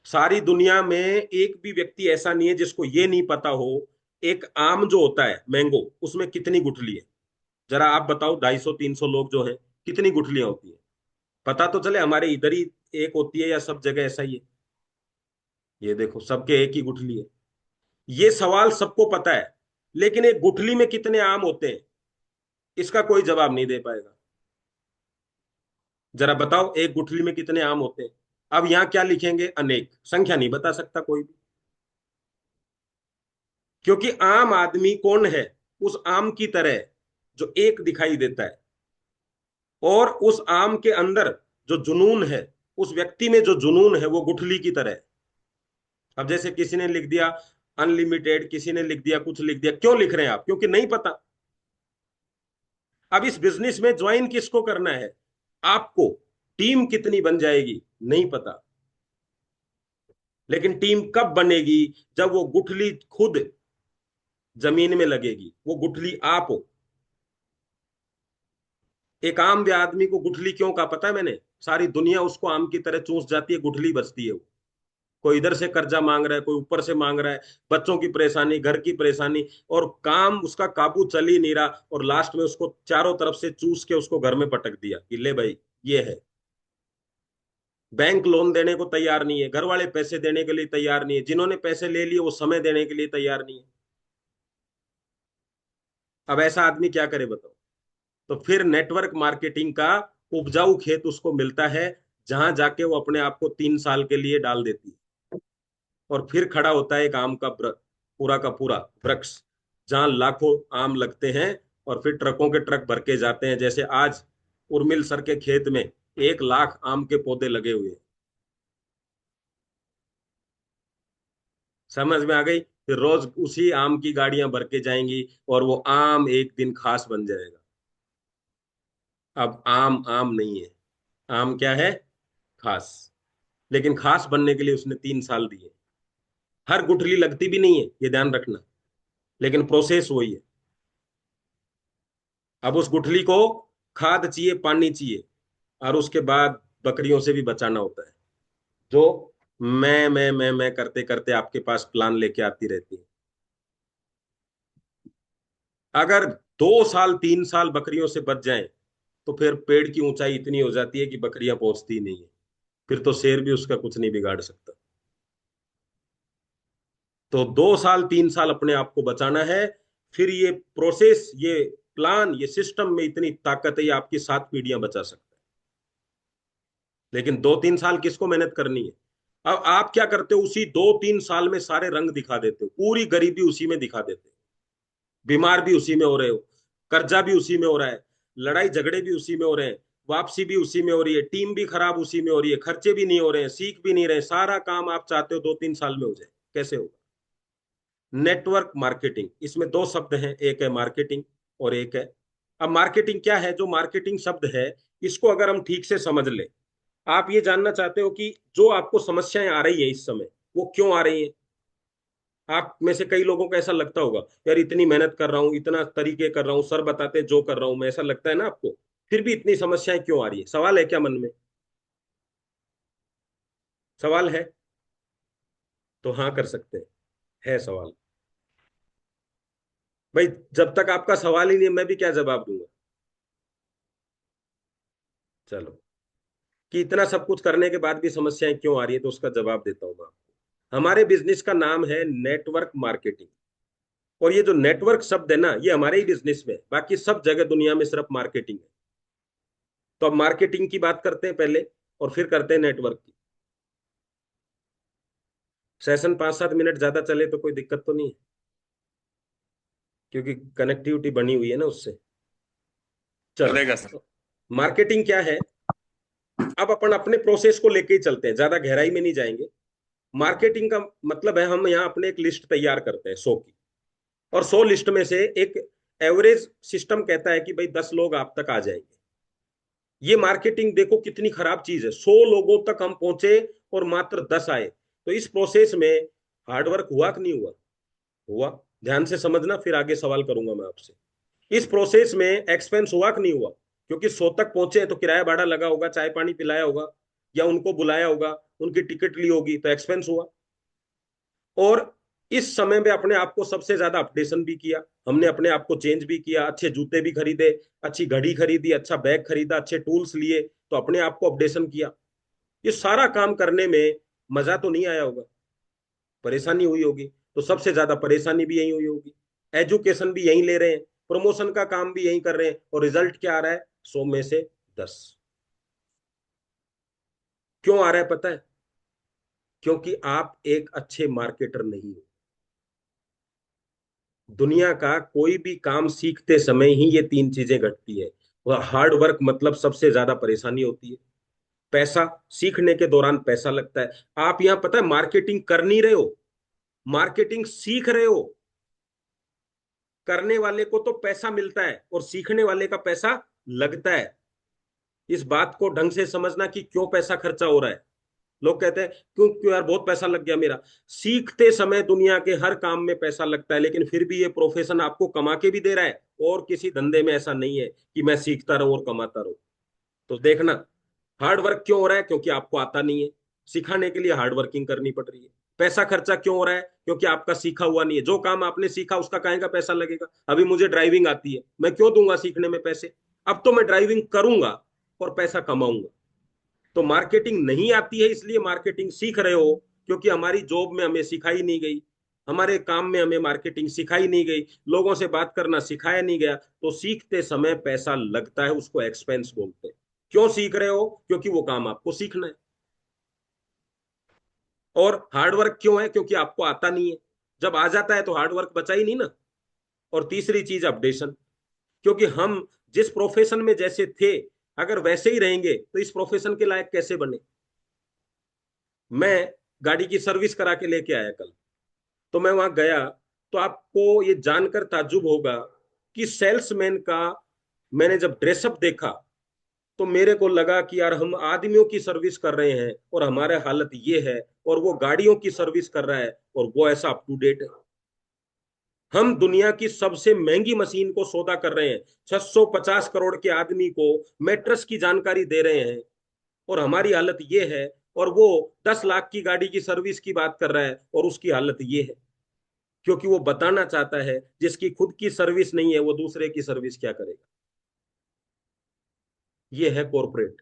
[SPEAKER 1] सारी दुनिया में एक भी व्यक्ति ऐसा नहीं है जिसको ये नहीं पता हो, एक आम जो होता है मैंगो, उसमें कितनी गुठली है। जरा आप बताओ, 250-300 लोग जो हैं, कितनी गुठलियां होती है? पता तो चले हमारे इधर ही एक होती है या सब जगह ऐसा ही है? ये देखो सबके एक ही गुठली है। ये सवाल सबको पता है, लेकिन एक गुठली में कितने आम होते हैं इसका कोई जवाब नहीं दे पाएगा। जरा बताओ एक गुठली में कितने आम होते हैं? अब यहां क्या लिखेंगे? अनेक। संख्या नहीं बता सकता कोई भी। क्योंकि आम आदमी कौन है? उस आम की तरह जो एक दिखाई देता है। और उस आम के अंदर जो जुनून है, उस व्यक्ति में जो जुनून है वो गुठली की तरह है। अब जैसे किसी ने लिख दिया अनलिमिटेड, किसी ने लिख दिया कुछ लिख दिया। क्यों लिख रहे हैं आप? क्योंकि नहीं पता। अब इस बिजनेस में ज्वाइन किसको करना है? आपको। टीम कितनी बन जाएगी नहीं पता, लेकिन टीम कब बनेगी? जब वो गुठली खुद जमीन में लगेगी, वो गुठली आप हो। एक आम भी आदमी को गुठली क्यों का पता है मैंने? सारी दुनिया उसको आम की तरह चूस जाती है, गुठली बचती है वो। कोई इधर से कर्जा मांग रहा है, कोई ऊपर से मांग रहा है, बच्चों की परेशानी, घर की परेशानी, और काम उसका काबू चल ही नहीं रहा, और लास्ट में उसको चारों तरफ से चूस के उसको घर में पटक दिया कि ले भाई ये है। बैंक लोन देने को तैयार नहीं है, घर वाले पैसे देने के लिए तैयार नहीं है, जिन्होंने पैसे ले लिए वो समय देने के लिए तैयार नहीं है। अब ऐसा आदमी क्या करे बताओ। तो फिर नेटवर्क मार्केटिंग का उपजाऊ खेत उसको मिलता है, जहां जाके वो अपने आप को 3 साल के लिए डाल देती है, और फिर खड़ा होता है एक आम का पूरा का पूरा वृक्ष, जहां लाखों आम लगते हैं, और फिर ट्रकों के ट्रक भर के जाते हैं। जैसे आज उर्मिल सर के खेत में 1 लाख आम के पौधे लगे हुए हैं। समझ में आ गई। फिर रोज उसी आम की गाड़ियां भर के जाएंगी, और वो आम एक दिन खास बन जाएगा। अब आम आम नहीं है, आम क्या है? खास। लेकिन खास बनने के लिए उसने 3 साल दिए। हर गुठली लगती भी नहीं है, ये ध्यान रखना, लेकिन प्रोसेस वही है। अब उस गुठली को खाद चाहिए, पानी चाहिए, और उसके बाद बकरियों से भी बचाना होता है, जो मैं करते करते आपके पास प्लान लेके आती रहती है। अगर 2 साल 3 साल बकरियों से बच जाएं, तो फिर पेड़ की ऊंचाई इतनी हो जाती है कि बकरियां पहुंचती ही नहीं है। फिर तो शेर भी उसका कुछ नहीं बिगाड़ सकता। तो 2 साल 3 साल अपने आप को बचाना है। फिर ये प्रोसेस, ये प्लान, ये सिस्टम में इतनी ताकत है, ये आपकी 7 पीढ़ियां बचा सकता है। लेकिन 2 3 साल किसको मेहनत करनी है? अब आप क्या करते हो, उसी 2 3 साल में सारे रंग दिखा देते हो, पूरी गरीबी उसी में दिखा देते हो, बीमार भी उसी में हो रहे हो, कर्जा भी उसी में हो रहा है, लड़ाई झगड़े भी उसी में हो रहे हैं, वापसी भी उसी में हो रही है, टीम भी खराब उसी में हो रही है, खर्चे भी नहीं हो रहे हैं, सीख भी नहीं रहे, सारा काम आप चाहते हो 2 3 साल में हो जाए। कैसे होगा? नेटवर्क मार्केटिंग, इसमें 2 शब्द हैं, एक है मार्केटिंग और एक है। अब मार्केटिंग क्या है? जो मार्केटिंग शब्द है, इसको अगर हम ठीक से समझ ले, आप ये जानना चाहते हो कि जो आपको समस्याएं आ रही है इस समय, वो क्यों आ रही हैं। आप में से कई लोगों को ऐसा लगता होगा, यार इतनी मेहनत कर रहा हूँ, इतना तरीके कर रहा हूँ, सर बताते जो कर रहा हूँ मैं, ऐसा लगता है ना आपको, फिर भी इतनी समस्याएं क्यों आ रही है? सवाल है क्या मन में? सवाल है? तो हाँ कर सकते हैं, है सवाल। भाई, जब तक आपका सवाल ही नहीं है, मैं भी क्या जवाब दूंगा। चलो, कि इतना सब कुछ करने के बाद भी समस्याएं क्यों आ रही है, तो उसका जवाब देता हूं मैं आपको। हमारे बिजनेस का नाम है नेटवर्क मार्केटिंग। और ये जो नेटवर्क शब्द है ना, ये हमारे ही बिजनेस में है, बाकी सब जगह दुनिया में सिर्फ मार्केटिंग है। तो अब मार्केटिंग की बात करते हैं पहले, और फिर करते हैं नेटवर्क की। सेशन 5 7 मिनट ज्यादा चले तो कोई दिक्कत तो नहीं है, क्योंकि कनेक्टिविटी बनी हुई है ना उससे। चलो,
[SPEAKER 2] चलेगा सर।
[SPEAKER 1] मार्केटिंग क्या है? अब अपन अपने प्रोसेस को लेके ही चलते हैं, ज्यादा गहराई में नहीं जाएंगे। मार्केटिंग का मतलब है, हम यहाँ अपने एक लिस्ट तैयार करते हैं 100 की, और 100 लिस्ट में से एक एवरेज सिस्टम कहता है कि भाई 10 लोग आप तक आ जाएंगे। ये मार्केटिंग देखो कितनी खराब चीज है, 100 लोगों तक हम पहुंचे और मात्र 10 आए। तो इस प्रोसेस में हार्डवर्क हुआ कि नहीं हुआ? हुआ। ध्यान से समझना, फिर आगे सवाल करूंगा मैं आपसे। इस प्रोसेस में एक्सपेंस हुआ कि नहीं हुआ? क्योंकि 100 तक पहुंचे तो किराया भाड़ा लगा होगा, चाय पानी पिलाया होगा, या उनको बुलाया होगा, उनकी टिकट ली होगी, तो एक्सपेंस हुआ। और इस समय में अपने आप को सबसे ज्यादा अपडेशन भी किया, हमने अपने आप को चेंज भी किया, अच्छे जूते भी खरीदे, अच्छी घड़ी खरीदी, अच्छा बैग खरीदा, अच्छे टूल्स लिए, तो अपने आप को अपडेशन किया। ये सारा काम करने में मजा तो नहीं आया होगा, परेशानी हुई होगी। तो सबसे ज्यादा परेशानी भी यही हुई होगी। एजुकेशन भी यही ले रहे हैं, प्रमोशन का काम भी यही कर रहे हैं, और रिजल्ट क्या आ रहा है? 100 में से 10। क्यों आ रहा है पता है? क्योंकि आप एक अच्छे मार्केटर नहीं हो। दुनिया का कोई भी काम सीखते समय ही ये 3 चीजें घटती है। वह हार्ड वर्क, मतलब सबसे ज्यादा परेशानी होती है। पैसा, सीखने के दौरान पैसा लगता है। आप यहां पता है मार्केटिंग कर नहीं रहे हो, मार्केटिंग सीख रहे हो। करने वाले को तो पैसा मिलता है, और सीखने वाले का पैसा लगता है। इस बात को ढंग से समझना कि क्यों पैसा खर्चा हो रहा है। लोग कहते हैं क्यों क्यों यार, बहुत पैसा लग गया मेरा। सीखते समय दुनिया के हर काम में पैसा लगता है, लेकिन फिर भी ये प्रोफेशन आपको कमा के भी दे रहा है। और किसी धंधे में ऐसा नहीं है कि मैं सीखता रहूं और कमाता रहूं। तो देखना, हार्ड वर्क क्यों हो रहा है? क्योंकि आपको आता नहीं है, सिखाने के लिए हार्ड वर्किंग करनी पड़ रही है। पैसा खर्चा क्यों हो रहा है? क्योंकि आपका सीखा हुआ नहीं है। जो काम आपने सीखा उसका काहे का पैसा लगेगा? अभी मुझे ड्राइविंग आती है, मैं क्यों दूंगा सीखने में पैसे? अब तो मैं ड्राइविंग करूंगा और पैसा कमाऊंगा। तो मार्केटिंग नहीं आती है इसलिए मार्केटिंग सीख रहे हो, क्योंकि हमारी जॉब में हमें सिखाई नहीं गई, हमारे काम में हमें मार्केटिंग सिखाई नहीं गई, लोगों से बात करना सिखाया नहीं गया, तो सीखते समय पैसा लगता है, उसको एक्सपेंस बोलते हैं। क्यों सीख रहे हो? क्योंकि वो काम आपको सीखना है। और हार्डवर्क क्यों है? क्योंकि आपको आता नहीं है। जब आ जाता है तो हार्डवर्क बचा ही नहीं ना। और तीसरी चीज अपडेशन, क्योंकि हम जिस प्रोफेशन में जैसे थे, अगर वैसे ही रहेंगे तो इस प्रोफेशन के लायक कैसे बने। मैं गाड़ी की सर्विस करा के लेके आया कल, तो मैं वहां गया, तो आपको ये जानकर ताज्जुब होगा कि सेल्समैन का मैंने जब ड्रेसअप देखा, तो मेरे को लगा कि यार हम आदमियों की सर्विस कर रहे हैं और हमारे हालत ये है, और वो गाड़ियों की सर्विस कर रहा है और वो ऐसा अप टू डेट है। हम दुनिया की सबसे महंगी मशीन को सौदा कर रहे हैं, 650 करोड़ के आदमी को मैट्रेस की जानकारी दे रहे हैं, और हमारी हालत ये है। और वो 10 लाख की गाड़ी की सर्विस की बात कर रहा है और उसकी हालत ये है। क्योंकि वो बताना चाहता है जिसकी खुद की सर्विस नहीं है वो दूसरे की सर्विस क्या करेगा। ये है कॉर्पोरेट।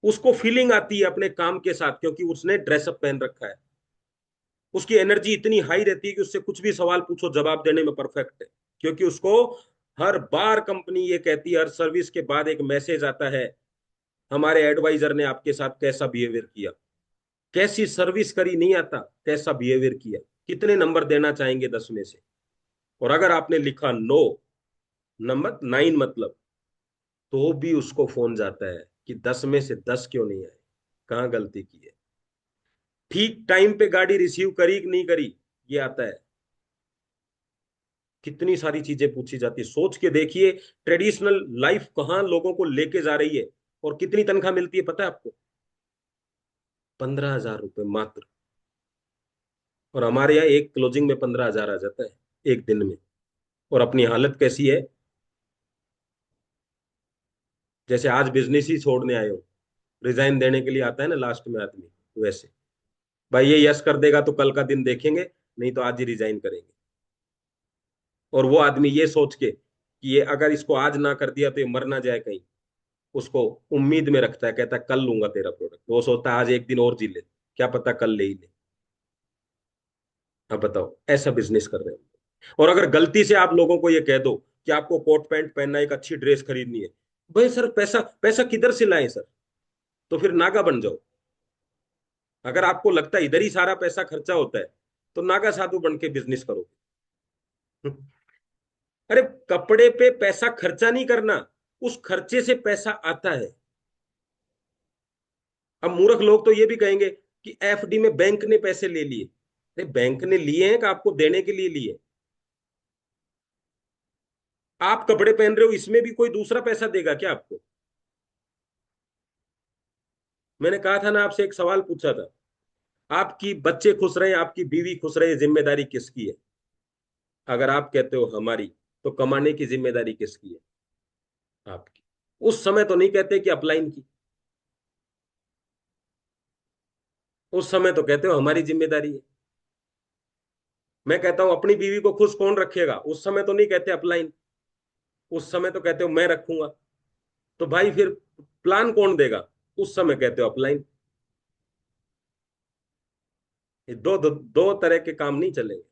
[SPEAKER 1] उसको फीलिंग आती है अपने काम के साथ, क्योंकि उसने ड्रेसअप पहन रखा है। उसकी एनर्जी इतनी हाई रहती है कि उससे कुछ भी सवाल पूछो जवाब देने में परफेक्ट है। क्योंकि उसको हर बार कंपनी ये कहती है, हर सर्विस के बाद एक मैसेज आता है, हमारे एडवाइजर ने आपके साथ कैसा बिहेवियर किया। कैसी सर्विस करी नहीं आता, कैसा बिहेवियर किया। कितने नंबर देना चाहेंगे 10 में से? और अगर आपने लिखा नो, नंबर 9 मतलब, तो भी उसको फोन जाता है कि 10 में से 10 क्यों नहीं आए, कहाँ गलती की है। ठीक टाइम पे गाड़ी रिसीव करी कि नहीं करी, ये आता है। कितनी सारी चीजें पूछी जाती है, सोच के देखिए। ट्रेडिशनल लाइफ कहाँ लोगों को लेके जा रही है। और कितनी तनख्वाह मिलती है पता है आपको? 15,000 रुपये मात्र। और हमारे यहाँ एक क्लोजिंग में 15,000 आ जाता है एक दिन में। और अपनी हालत कैसी है? जैसे आज बिजनेस ही छोड़ने आए हो, रिजाइन देने के लिए आता है ना लास्ट में आदमी, वैसे। भाई ये यस कर देगा तो कल का दिन देखेंगे, नहीं तो आज ही रिजाइन करेंगे। और वो आदमी ये सोच के कि ये अगर इसको आज ना कर दिया तो ये मर ना जाए कहीं, उसको उम्मीद में रखता है, कहता है कल लूंगा तेरा प्रोडक्ट, वो सोचता है आज एक दिन और जी ले, क्या पता कल ले ही ले। अब बताओ, ऐसा बिजनेस कर रहे हैं। और अगर गलती से आप लोगों को ये कह दो कि आपको कोट पैंट पहनना है, एक अच्छी ड्रेस खरीदनी है, भाई सर पैसा पैसा किधर से लाएं सर? तो फिर नागा बन जाओ। अगर आपको लगता है इधर ही सारा पैसा खर्चा होता है, तो नागा साधु बन के बिजनेस करो। अरे, कपड़े पे पैसा खर्चा नहीं करना, उस खर्चे से पैसा आता है। अब मूर्ख लोग तो ये भी कहेंगे कि एफडी में बैंक ने पैसे ले लिए। अरे, बैंक ने लिए हैं कि आपको देने के लिए लिए? आप कपड़े पहन रहे हो, इसमें भी कोई दूसरा पैसा देगा क्या आपको? मैंने कहा था ना, आपसे एक सवाल पूछा था, आपकी बच्चे खुश रहे, आपकी बीवी खुश रहे, जिम्मेदारी किसकी है? अगर आप कहते हो हमारी, तो कमाने की जिम्मेदारी किसकी है? आपकी। उस समय तो नहीं कहते कि अपलाइन की, उस समय तो कहते हो हमारी जिम्मेदारी है। मैं कहता हूं अपनी बीवी को खुश कौन रखेगा, उस समय तो नहीं कहते अपलाइन, उस समय तो कहते हो मैं रखूंगा। तो भाई फिर प्लान कौन देगा? उस समय कहते हो अपलाइन। ये दो तरह के काम नहीं चलेंगे।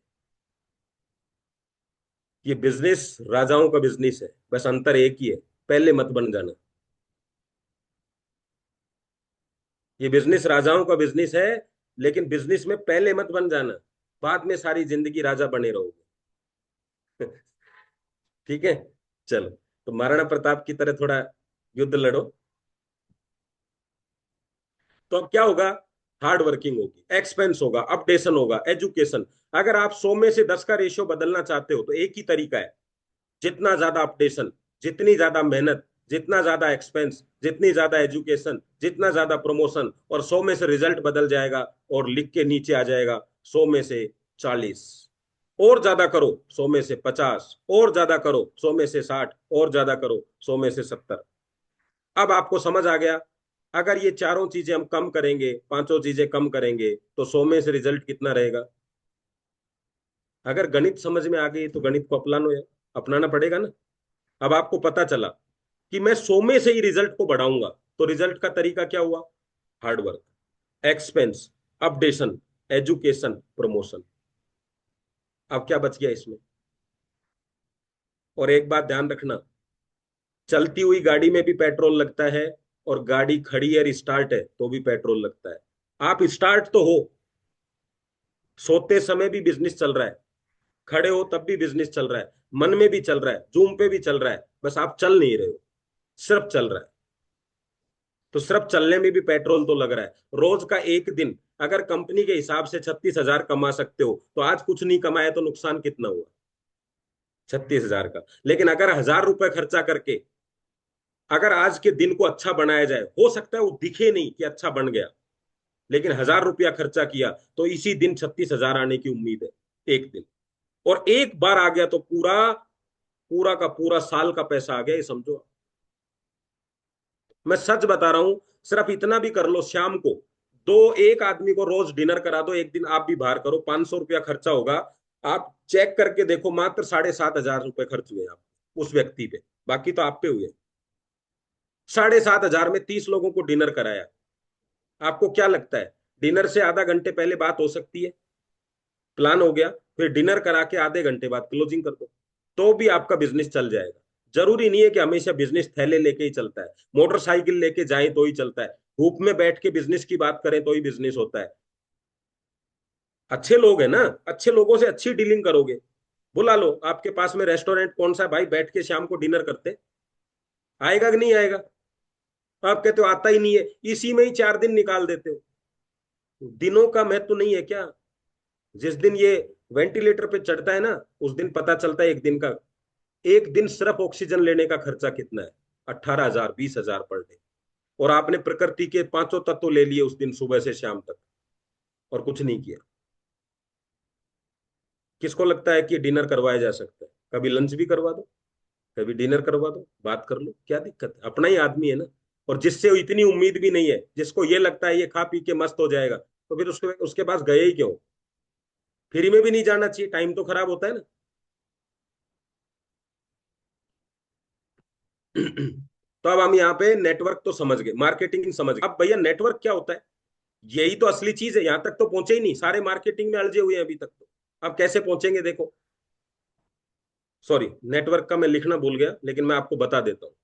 [SPEAKER 1] ये बिजनेस राजाओं का बिजनेस है, बस अंतर एक ही है, पहले मत बन जाना। ये बिजनेस राजाओं का बिजनेस है, लेकिन बिजनेस में पहले मत बन जाना, बाद में सारी जिंदगी राजा बने रहोगे। ठीक है। चलो, तो महाराणा प्रताप की तरह थोड़ा युद्ध लड़ो। तो अब क्या होगा? हार्ड वर्किंग होगी, एक्सपेंस होगा, अपडेशन होगा, एजुकेशन। अगर आप 100 में से 10 का रेशियो बदलना चाहते हो तो एक ही तरीका है, जितना ज्यादा अपडेशन, जितनी ज्यादा मेहनत, जितना ज्यादा एक्सपेंस, जितनी ज्यादा एजुकेशन, जितना ज्यादा प्रमोशन, और 100 में से रिजल्ट बदल जाएगा। और लिख के नीचे आ जाएगा 100 में से 40। और ज्यादा करो 100 में से 50, और ज्यादा करो 100 में से 60, और ज्यादा करो 100 में से 70। अब आपको समझ आ गया, अगर ये चारों चीजें हम कम करेंगे, पांचों चीजें कम करेंगे, तो 100 में से रिजल्ट कितना रहेगा? अगर गणित समझ में आ गई तो गणित को अपनाना पड़ेगा ना। अब आपको पता चला कि मैं 100 में से ही रिजल्ट को बढ़ाऊंगा, तो रिजल्ट का तरीका क्या हुआ? Hard work, expense, updation, education, promotion. अब क्या बच गया इसमें? और एक बात ध्यान रखना, चलती हुई गाड़ी में भी पेट्रोल लगता है, और गाड़ी खड़ी है स्टार्ट है तो भी पेट्रोल लगता है। आप स्टार्ट तो हो, सोते समय भी बिजनेस चल रहा है, खड़े हो तब भी बिजनेस चल रहा है, मन में भी चल रहा है, जूम पे भी चल रहा है, बस आप चल नहीं रहे हो, सिर्फ चल रहा है। तो सिर्फ चलने में भी पेट्रोल तो लग रहा है। रोज का एक दिन अगर कंपनी के हिसाब से 36,000 कमा सकते हो, तो आज कुछ नहीं कमाए तो नुकसान कितना हुआ? 36,000 का। लेकिन अगर 1,000 रुपए खर्चा करके अगर आज के दिन को अच्छा बनाया जाए, हो सकता है वो दिखे नहीं कि अच्छा बन गया, लेकिन 1,000 रुपया खर्चा किया तो इसी दिन 36,000 आने की उम्मीद है, एक दिन। और एक बार आ गया तो पूरा पूरा का पूरा साल का पैसा आ गया, ये समझो। मैं सच बता रहा हूं, सिर्फ इतना भी कर लो, शाम को दो एक आदमी को रोज डिनर करा दो, एक दिन आप भी बाहर करो, 500 रुपया खर्चा होगा। आप चेक करके देखो, मात्र 7,500 रुपये खर्च हुए आप उस व्यक्ति पे, बाकी तो आप पे हुए। 7,500 में 30 लोगों को डिनर कराया। आपको क्या लगता है डिनर से आधा घंटे पहले बात हो सकती है? प्लान हो गया, फिर डिनर करा के आधे घंटे बाद क्लोजिंग कर दो, तो भी आपका बिजनेस चल जाएगा। जरूरी नहीं है कि हमेशा बिजनेस थैले लेके ही चलता है, मोटरसाइकिल लेके जाए तो ही चलता है, धूप में बैठ के बिजनेस की बात करें तो ही बिजनेस होता है। अच्छे लोग हैं ना, अच्छे लोगों से अच्छी डीलिंग करोगे। बुला लो, आपके पास में रेस्टोरेंट कौन सा है भाई, बैठ के शाम को डिनर करते, आएगा कि नहीं आएगा? आप कहते हो आता ही नहीं है, इसी में ही 4 दिन निकाल देते हो। दिनों का महत्व नहीं है क्या? जिस दिन ये वेंटिलेटर पे चढ़ता है ना, उस दिन पता चलता है एक दिन का। एक दिन सिर्फ ऑक्सीजन लेने का खर्चा कितना है? 18,000, 20,000 पर डे। और आपने प्रकृति के पांचों तत्व ले लिए उस दिन सुबह से शाम तक, और कुछ नहीं किया। किसको लगता है कि डिनर करवाया जा सकता है? कभी लंच भी करवा दो, कभी डिनर करवा दो, बात कर लो, क्या दिक्कत है? अपना ही आदमी है ना। और जिससे इतनी उम्मीद भी नहीं है, जिसको ये लगता है ये खा पी के मस्त हो जाएगा, तो फिर उसके उसके पास गए ही क्यों? फ्री में भी नहीं जाना चाहिए, टाइम तो खराब होता है ना। तो अब हम यहाँ पे नेटवर्क तो समझ गए, मार्केटिंग समझ गए। अब भैया नेटवर्क क्या होता है? यही तो असली चीज है, यहां तक तो पहुंचे ही नहीं, सारे मार्केटिंग में अड़जे हुए हैं अभी तक तो। अब कैसे पहुंचेंगे देखो। सॉरी, नेटवर्क का मैं लिखना भूल गया, लेकिन मैं आपको बता देता हूँ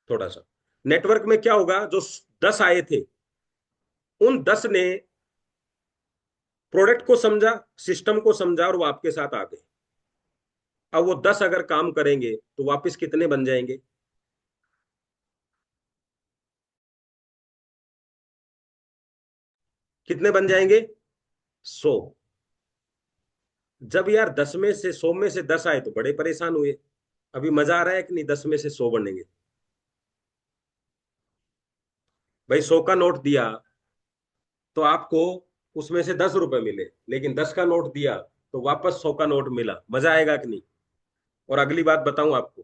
[SPEAKER 1] थोड़ा सा। नेटवर्क में क्या होगा, जो 10 आए थे, उन 10 ने प्रोडक्ट को समझा, सिस्टम को समझा, और वो आपके साथ आ गए। अब वो 10 अगर काम करेंगे तो वापस कितने बन जाएंगे? कितने बन जाएंगे? 100। जब यार 10 में से 100 में से 10 आए तो बड़े परेशान हुए। अभी मजा आ रहा है कि नहीं? 10 में से 100 बनेंगे। भाई 100 का नोट दिया तो आपको उसमें से 10 रुपए मिले, लेकिन 10 का नोट दिया तो वापस 100 का नोट मिला। मजा आएगा कि नहीं? और अगली बात बताऊं आपको,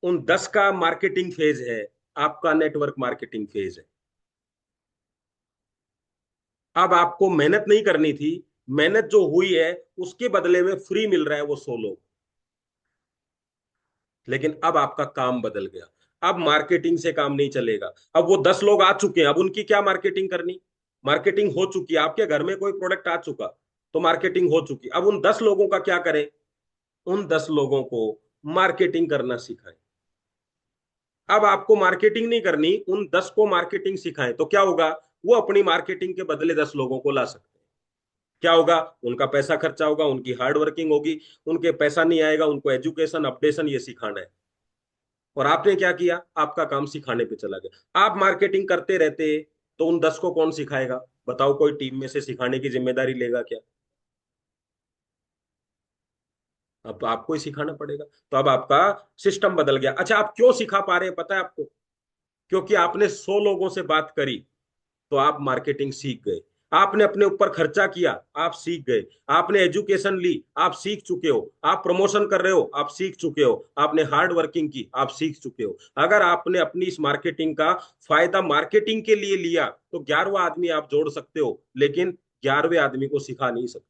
[SPEAKER 1] उन 10 का मार्केटिंग फेज है, आपका नेटवर्क मार्केटिंग फेज है। अब आपको मेहनत नहीं करनी थी, मेहनत जो हुई है उसके बदले में फ्री मिल रहा है वो 100 लोग। लेकिन अब आपका काम बदल गया, अब मार्केटिंग से काम नहीं चलेगा। अब वो 10 लोग आ चुके हैं, अब उनकी क्या मार्केटिंग करनी? मार्केटिंग हो चुकी है, आपके घर में कोई प्रोडक्ट आ चुका तो मार्केटिंग हो चुकी। अब उन 10 लोगों का क्या करें? उन 10 लोगों को मार्केटिंग करना सिखाएं। अब आपको मार्केटिंग नहीं करनी, उन 10 को मार्केटिंग सिखाएं तो क्या होगा? वो अपनी मार्केटिंग के बदले 10 लोगों को ला सकते हैं। क्या होगा? उनका पैसा खर्चा होगा, उनकी हार्ड वर्किंग होगी, उनके पैसा नहीं आएगा, उनको एजुकेशन अपडेशन ये सिखाना है। और आपने क्या किया? आपका काम सिखाने पे चला गया। आप मार्केटिंग करते रहते तो उन 10 को कौन सिखाएगा? बताओ, कोई टीम में से सिखाने की जिम्मेदारी लेगा क्या? अब आपको ही सिखाना पड़ेगा। तो अब आपका सिस्टम बदल गया। अच्छा, आप क्यों सिखा पा रहे हैं पता है आपको? क्योंकि आपने 100 लोगों से बात करी तो आप मार्केटिंग सीख गए। आपने अपने ऊपर खर्चा किया, आप सीख गए। आपने एजुकेशन ली, आप सीख चुके हो। आप प्रमोशन कर रहे हो, आप सीख चुके हो। आपने हार्ड वर्किंग की, आप सीख चुके हो। अगर आपने अपनी इस मार्केटिंग का फायदा मार्केटिंग के लिए लिया तो 11वां आदमी आप जोड़ सकते हो, लेकिन 11वें आदमी को सिखा नहीं सकते।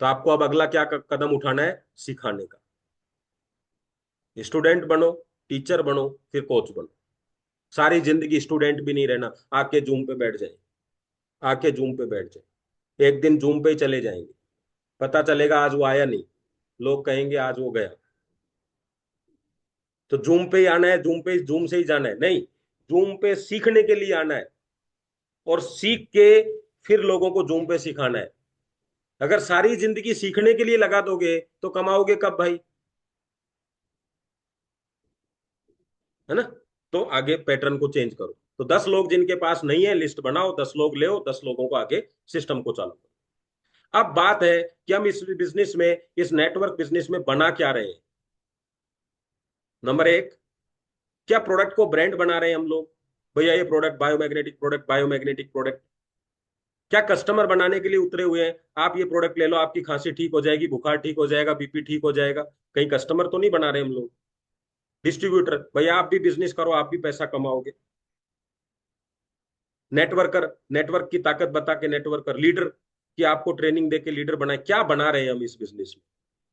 [SPEAKER 1] तो आपको अब अगला क्या कदम उठाना है? सिखाने का। स्टूडेंट बनो, टीचर बनो, फिर कोच बनो। सारी जिंदगी स्टूडेंट भी नहीं रहना, आके जूम पे बैठ जाए, आके जूम पे बैठ जाए, एक दिन जूम पे ही चले जाएंगे, पता चलेगा आज वो आया नहीं, लोग कहेंगे आज वो गया। तो जूम पे ही आना है, जूम पे जूम से ही जाना है नहीं, जूम पे सीखने के लिए आना है, और सीख के फिर लोगों को जूम पे सिखाना है। अगर सारी जिंदगी सीखने के लिए लगा दोगे तो कमाओगे कब भाई? है ना? तो आगे पैटर्न को चेंज करो। तो 10 लोग जिनके पास नहीं है, लिस्ट बनाओ, 10 लोग ले 10 लोगों को आगे सिस्टम को चालू करो। अब बात है कि हम इस बिजनेस में, इस नेटवर्क बिजनेस में बना क्या रहे हैं। नंबर एक, क्या प्रोडक्ट को ब्रांड बना रहे हैं हम लोग? भैया ये product biomagnetic product, biomagnetic product. क्या कस्टमर बनाने के लिए उतरे हुए हैं, आप ये प्रोडक्ट ले लो, आपकी खांसी ठीक हो जाएगी, बुखार ठीक हो जाएगा, बीपी ठीक हो जाएगा? कहीं कस्टमर तो नहीं बना रहे हम लोग। डिस्ट्रीब्यूटर, भैया आप भी बिजनेस करो, आप भी पैसा कमाओगे। नेटवर्कर, नेटवर्क की ताकत बता के नेटवर्कर। लीडर, कि आपको ट्रेनिंग दे के लीडर बनाए। क्या बना रहे हैं हम इस बिजनेस में?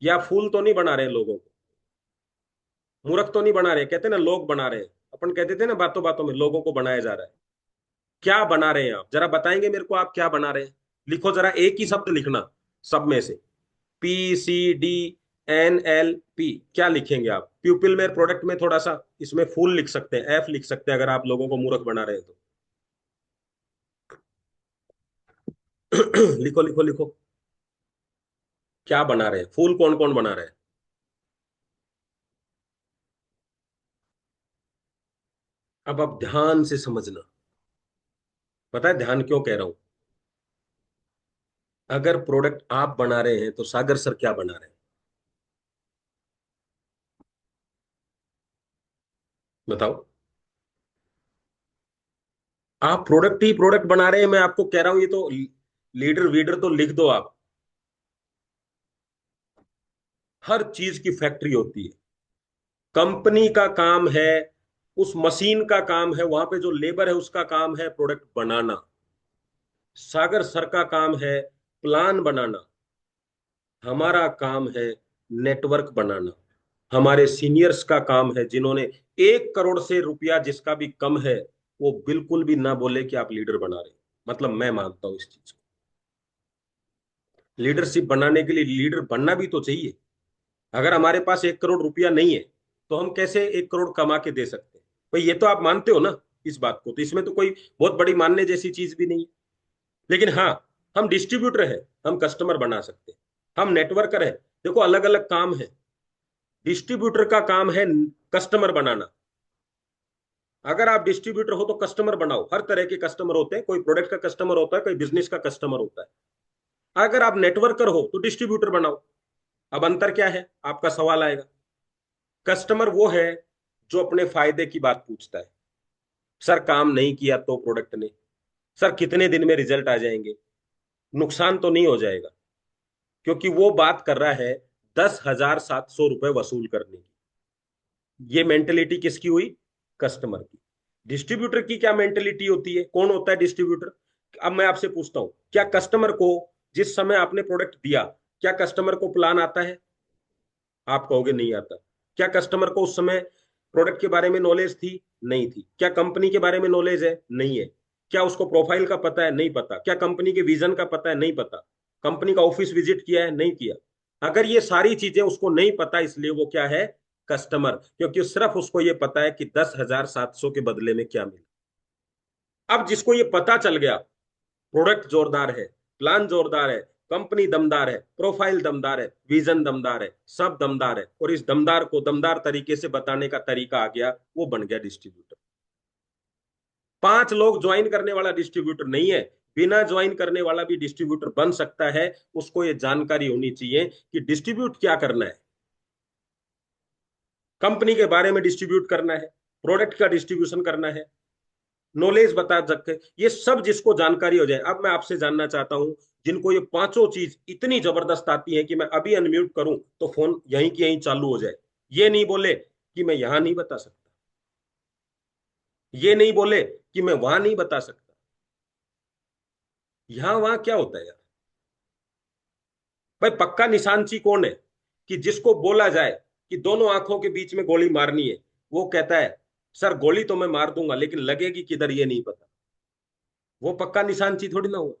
[SPEAKER 1] या फूल तो नहीं बना रहे हैं लोगों को, मूर्ख तो नहीं बना रहे, कहते ना लोग बना रहे हैं। अपन कहते थे ना बातों बातों में, लोगों को बनाया जा रहा है। क्या बना रहे हैं आप, जरा बताएंगे मेरे को, आप क्या बना रहे हैं? लिखो जरा, एक ही शब्द लिखना सब में से। PCDNLP, क्या लिखेंगे आप? प्यूपिल में, प्रोडक्ट में थोड़ा सा इसमें फूल लिख सकते हैं, एफ लिख सकते हैं, अगर आप लोगों को मूर्ख बना रहे हैं तो। लिखो लिखो लिखो, क्या बना रहे हैं, फूल कौन कौन बना रहे हैं? अब आप ध्यान से समझना। पता है ध्यान क्यों कह रहा हूं? अगर प्रोडक्ट आप बना रहे हैं तो सागर सर क्या बना रहे हैं? बताओ। आप प्रोडक्ट ही प्रोडक्ट बना रहे हैं, मैं आपको कह रहा हूं, ये तो लीडर वीडर तो लिख दो आप। हर चीज की फैक्ट्री होती है, कंपनी का काम है, उस मशीन का काम है, वहां पे जो लेबर है उसका काम है प्रोडक्ट बनाना। सागर सर का काम है प्लान बनाना, हमारा काम है नेटवर्क बनाना। हमारे सीनियर्स का काम है, जिन्होंने 1 करोड़ से रुपया जिसका भी कम है, वो बिल्कुल भी ना बोले कि आप लीडर बना रहे हैं। मतलब मैं मानता हूं इस चीज को। लीडरशिप बनाने के लिए लीडर बनना भी तो चाहिए। अगर हमारे पास 1 करोड़ रुपया नहीं है, तो हम कैसे 1 करोड़ कमा के दे सकते हैं? भाई ये तो आप मानते हो ना इस बात को, तो इसमें तो कोई बहुत बड़ी मानने जैसी चीज भी नहीं है। लेकिन हाँ, हम डिस्ट्रीब्यूटर है, हम कस्टमर बना सकते हैं। हम नेटवर्कर है, देखो अलग अलग काम है। डिस्ट्रीब्यूटर का काम है कस्टमर बनाना। अगर आप डिस्ट्रीब्यूटर हो तो कस्टमर बनाओ। हर तरह के कस्टमर होते हैं, कोई प्रोडक्ट का कस्टमर होता है, कोई बिजनेस का कस्टमर होता है। अगर आप नेटवर्कर हो तो डिस्ट्रीब्यूटर बनाओ। अब अंतर क्या है, आपका सवाल आएगा। कस्टमर वो है जो अपने फायदे की बात पूछता है। सर काम नहीं किया तो प्रोडक्ट ने, सर कितने दिन में रिजल्ट आ जाएंगे, नुकसान तो नहीं हो जाएगा? क्योंकि वो बात कर रहा है 10,700 रुपए वसूल करने की। ये मेंटेलिटी किसकी हुई? कस्टमर की। डिस्ट्रीब्यूटर की क्या मेंटेलिटी होती है, कौन होता है डिस्ट्रीब्यूटर? अब मैं आपसे पूछता हूं, क्या कस्टमर को जिस समय आपने प्रोडक्ट दिया, क्या कस्टमर को प्लान आता है? आप कहोगे नहीं आता। क्या कस्टमर को उस समय प्रोडक्ट के बारे में नॉलेज थी? नहीं थी। क्या कंपनी के बारे में नॉलेज है? नहीं है। क्या उसको प्रोफाइल का पता है? नहीं पता। क्या कंपनी के विजन का पता है? नहीं पता। कंपनी का ऑफिस विजिट किया है? नहीं किया। अगर ये सारी चीजें उसको नहीं पता, इसलिए वो क्या है? कस्टमर। क्योंकि सिर्फ उसको ये पता है कि 10,700 के बदले में क्या मिले। अब जिसको ये पता चल गया, प्रोडक्ट जोरदार है, प्लान जोरदार है, कंपनी दमदार है, प्रोफाइल दमदार है, विजन दमदार है, सब दमदार है, और इस दमदार को दमदार तरीके से बताने का तरीका आ गया, वो बन गया डिस्ट्रीब्यूटर। 5 लोग ज्वाइन करने वाला डिस्ट्रीब्यूटर नहीं है, बिना ज्वाइन करने वाला भी डिस्ट्रीब्यूटर बन सकता है। उसको ये जानकारी होनी चाहिए कि डिस्ट्रीब्यूट क्या करना है। कंपनी के बारे में डिस्ट्रीब्यूट करना है, प्रोडक्ट का डिस्ट्रीब्यूशन करना है, नॉलेज बता सकते, ये सब जिसको जानकारी हो जाए। अब मैं आपसे जानना चाहता हूं, जिनको ये पांचों चीज इतनी जबरदस्त आती है कि मैं अभी अनम्यूट करूं तो फोन यहीं की यहीं चालू हो जाए, ये नहीं बोले कि मैं यहां नहीं बता सकता, ये नहीं बोले कि मैं वहां नहीं बता सकता। यहां वहां क्या होता है यार? भाई पक्का निशानची कौन है कि जिसको बोला जाए कि दोनों आंखों के बीच में गोली मारनी है, वो कहता है सर गोली तो मैं मार दूंगा लेकिन लगेगी किधर ये नहीं पता। वो पक्का निशानची थोड़ी ना हुआ।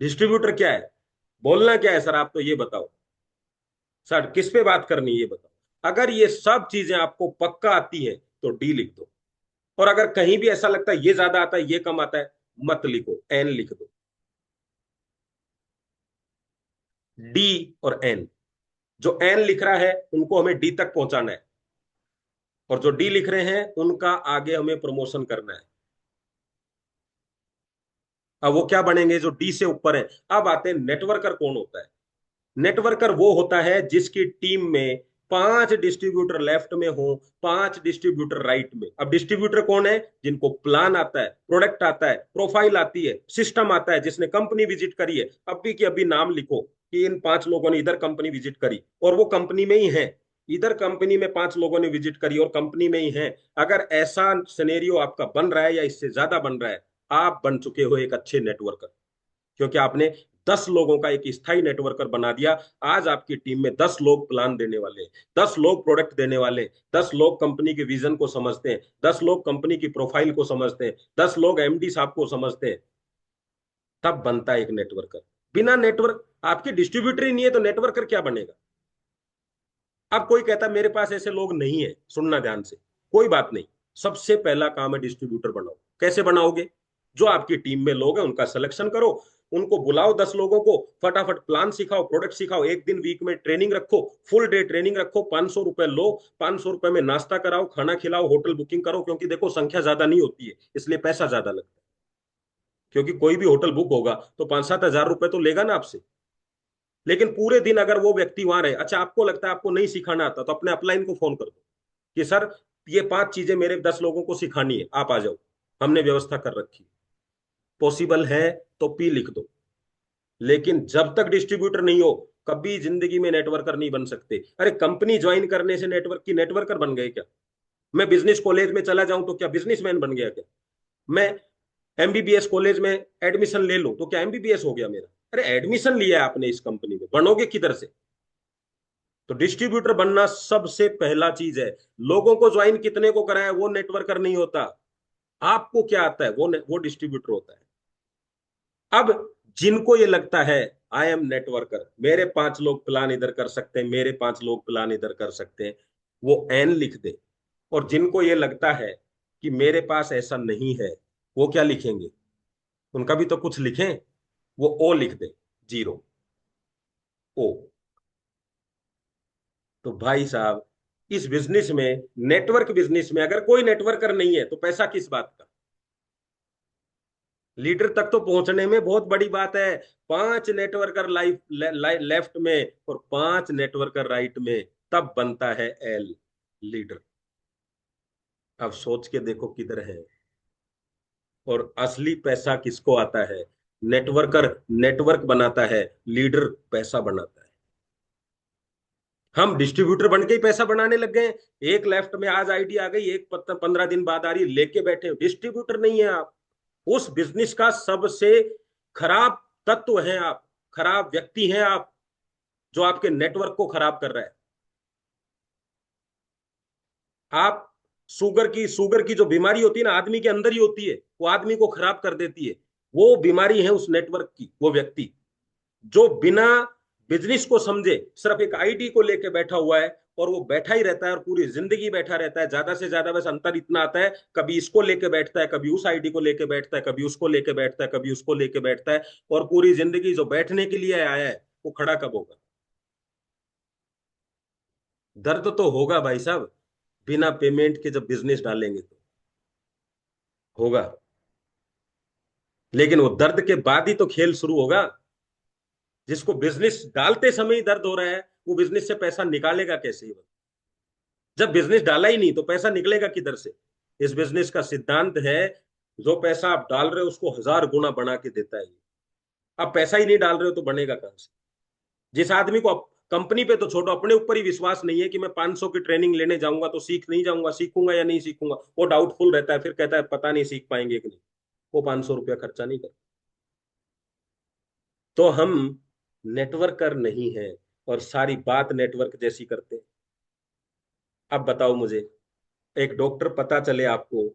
[SPEAKER 1] डिस्ट्रीब्यूटर क्या है, बोलना क्या है सर, आप तो ये बताओ। सर किस पे बात करनी है ये बताओ। अगर ये सब चीजें आपको पक्का आती है तो डी लिख दो, और अगर कहीं भी ऐसा लगता है ये ज्यादा आता है ये कम आता है, मत लिखो, एन लिख दो। डी और एन। जो एन लिख रहा है उनको हमें डी तक पहुंचाना है, और जो डी लिख रहे हैं उनका आगे हमें प्रमोशन करना है। अब वो क्या बनेंगे जो डी से ऊपर है। अब आते हैं नेटवर्कर कौन होता है। नेटवर्कर वो होता है जिसकी टीम में 5 डिस्ट्रीब्यूटर लेफ्ट में हो, 5 डिस्ट्रीब्यूटर राइट में। अब डिस्ट्रीब्यूटर कौन है, जिनको प्लान आता है, प्रोडक्ट आता है, प्रोफाइल आती है, सिस्टम आता है, जिसने कंपनी विजिट करी है। अभी की अभी नाम लिखो कि इन 5 लोगों ने इधर कंपनी विजिट करी और वो कंपनी में ही है। इधर कंपनी में 5 लोगों ने विजिट करी और कंपनी में ही है। अगर ऐसा सिनेरियो आपका बन रहा है या इससे ज्यादा बन रहा है, आप बन चुके हो एक अच्छे नेटवर्कर, क्योंकि आपने 10 लोगों का एक स्थायी नेटवर्कर बना दिया। आज आपकी टीम में 10 लोग प्लान देने वाले हैं, 10 लोग प्रोडक्ट देने वाले हैं, 10 लोग कंपनी के विजन को समझते हैं, 10 लोग कंपनी की प्रोफाइल को समझते हैं, 10 लोग एमडी साहब को समझते हैं। तब बनता है एक नेटवर्कर। बिना नेटवर्क, आपकी डिस्ट्रीब्यूटर ही नहीं है तो नेटवर्कर क्या बनेगा। अब कोई कहता मेरे पास ऐसे लोग नहीं है, सुनना ध्यान से, कोई बात नहीं। सबसे पहला काम है डिस्ट्रीब्यूटर बनाओ। कैसे बनाओगे, जो आपकी टीम में लोग हैं उनका सिलेक्शन करो, उनको बुलाओ, 10 लोगों को फटाफट प्लान सिखाओ, प्रोडक्ट सिखाओ, एक दिन वीक में ट्रेनिंग रखो, फुल डे ट्रेनिंग रखो, 500 रुपए लो, 500 रुपए में नाश्ता कराओ, खाना खिलाओ, होटल बुकिंग करो, क्योंकि देखो संख्या ज्यादा नहीं होती है इसलिए पैसा ज्यादा लगता है। क्योंकि कोई भी होटल बुक होगा तो 5-7 हजार रुपए तो लेगा ना आपसे। लेकिन पूरे दिन अगर वो व्यक्ति वहां रहे, अच्छा आपको लगता है आपको नहीं सिखाना आता तो अपने अपलाइन को फोन कर दो कि सर ये 5 चीजें मेरे 10 लोगों को सिखानी है, आप आ जाओ, हमने व्यवस्था कर रखी। पॉसिबल है तो पी लिख दो। लेकिन जब तक डिस्ट्रीब्यूटर नहीं हो, कभी जिंदगी में नेटवर्कर नहीं बन सकते। अरे कंपनी ज्वाइन करने से नेटवर्कर बन गए क्या। मैं बिजनेस कॉलेज में चला जाऊं तो क्या बिजनेसमैन बन गया क्या। मैं एमबीबीएस कॉलेज में एडमिशन ले लूं तो क्या एमबीबीएस हो गया मेरा। अरे एडमिशन लिया है आपने इस कंपनी में, बनोगे किधर से। तो डिस्ट्रीब्यूटर बनना सबसे पहला चीज है। लोगों को ज्वाइन कितने को कराया वो नेटवर्कर नहीं होता। आपको क्या आता है वो डिस्ट्रीब्यूटर होता है। अब जिनको ये लगता है आई एम नेटवर्कर, मेरे 5 लोग प्लान इधर कर सकते हैं, मेरे 5 लोग प्लान इधर कर सकते हैं, वो एन लिख दे। और जिनको ये लगता है कि मेरे पास ऐसा नहीं है, वो क्या लिखेंगे, उनका भी तो कुछ लिखें। वो ओ लिख दे, जीरो, ओ। तो भाई साहब, इस बिजनेस में, नेटवर्क बिजनेस में अगर कोई नेटवर्कर नहीं है तो पैसा किस बात का। लीडर तक तो पहुंचने में बहुत बड़ी बात है। 5 नेटवर्कर लेफ्ट में और 5 नेटवर्कर राइट में, तब बनता है एल, लीडर। अब सोच के देखो किधर है। और असली पैसा किसको आता है, नेटवर्कर नेटवर्क बनाता है, लीडर पैसा बनाता है। हम डिस्ट्रीब्यूटर बन के ही पैसा बनाने लग गए हैं। एक लेफ्ट में आज आईडी आ गई, एक 15 दिन बाद आ रही, लेके बैठे हो। डिस्ट्रीब्यूटर नहीं है आप, उस बिजनेस का सबसे खराब तत्व है आप, खराब व्यक्ति हैं आप, जो आपके नेटवर्क को खराब कर रहा है। आप, शुगर की जो बीमारी होती है ना, आदमी के अंदर ही होती है, वो आदमी को खराब कर देती है। वो बीमारी है उस नेटवर्क की, वो व्यक्ति जो बिना बिजनेस को समझे सिर्फ एक आईडी को लेके बैठा हुआ है, और वो बैठा ही रहता है और पूरी जिंदगी बैठा रहता है। ज्यादा से ज्यादा बस अंतर इतना आता है, कभी इसको लेके बैठता है, कभी उस आईडी को लेके बैठता है, कभी उसको लेके बैठता है, कभी उसको लेके बैठता है। और पूरी जिंदगी जो बैठने के लिए आया है वो खड़ा कब होगा। दर्द तो होगा भाई साहब, बिना पेमेंट के जब बिजनेस डालेंगे तो होगा। लेकिन वो दर्द के बाद ही तो खेल शुरू होगा। जिसको बिजनेस डालते समय ही दर्द हो रहा है, वो बिजनेस से पैसा निकालेगा कैसे। जब बिजनेस डाला ही नहीं तो पैसा निकलेगा किधर से। इस बिजनेस का सिद्धांत है, जो पैसा आप डाल रहे हो उसको 1000 गुना बना के देता है ये। आप पैसा ही नहीं डाल रहे हो तो बनेगा कहां से। जिस आदमी को कंपनी पे तो छोड़ो, अपने ऊपर ही विश्वास नहीं है कि मैं 500 की ट्रेनिंग लेने जाऊंगा तो सीख नहीं जाऊंगा, सीखूंगा या नहीं सीखूंगा, वो डाउटफुल रहता है, फिर कहता है पता नहीं सीख पाएंगे कि नहीं, वो 500 रुपया खर्चा नहीं कर। तो हम नेटवर्कर नहीं है, और सारी बात नेटवर्क जैसी करते हैं। अब बताओ मुझे, एक डॉक्टर पता चले आपको,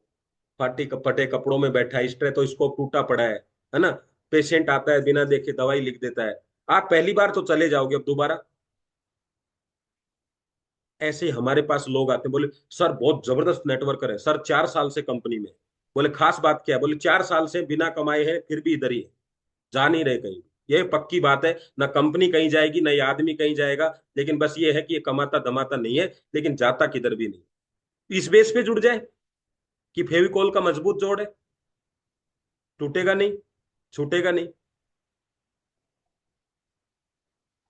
[SPEAKER 1] फाटी फटे कपड़ों में बैठा है, स्टेथोस्कोप टूटा पड़ा है ना, पेशेंट आता है बिना देखे दवाई लिख देता है, आप पहली बार तो चले जाओगे, अब दोबारा? ऐसे ही हमारे पास लोग आते हैं, बोले सर बहुत जबरदस्त नेटवर्कर है सर, 4 साल से कंपनी में। बोले खास बात क्या है? बोले 4 साल से बिना कमाए हैं फिर भी इधर ही है, जा नहीं रहे कहीं। ये पक्की बात है, ना कंपनी कहीं जाएगी ना ये आदमी कहीं जाएगा, लेकिन बस ये है कि ये कमाता धमाता नहीं है, लेकिन जाता किधर भी नहीं। इस बेस पे जुड़ जाए कि फेविकॉल का मजबूत जोड़ है, टूटेगा नहीं, छूटेगा नहीं।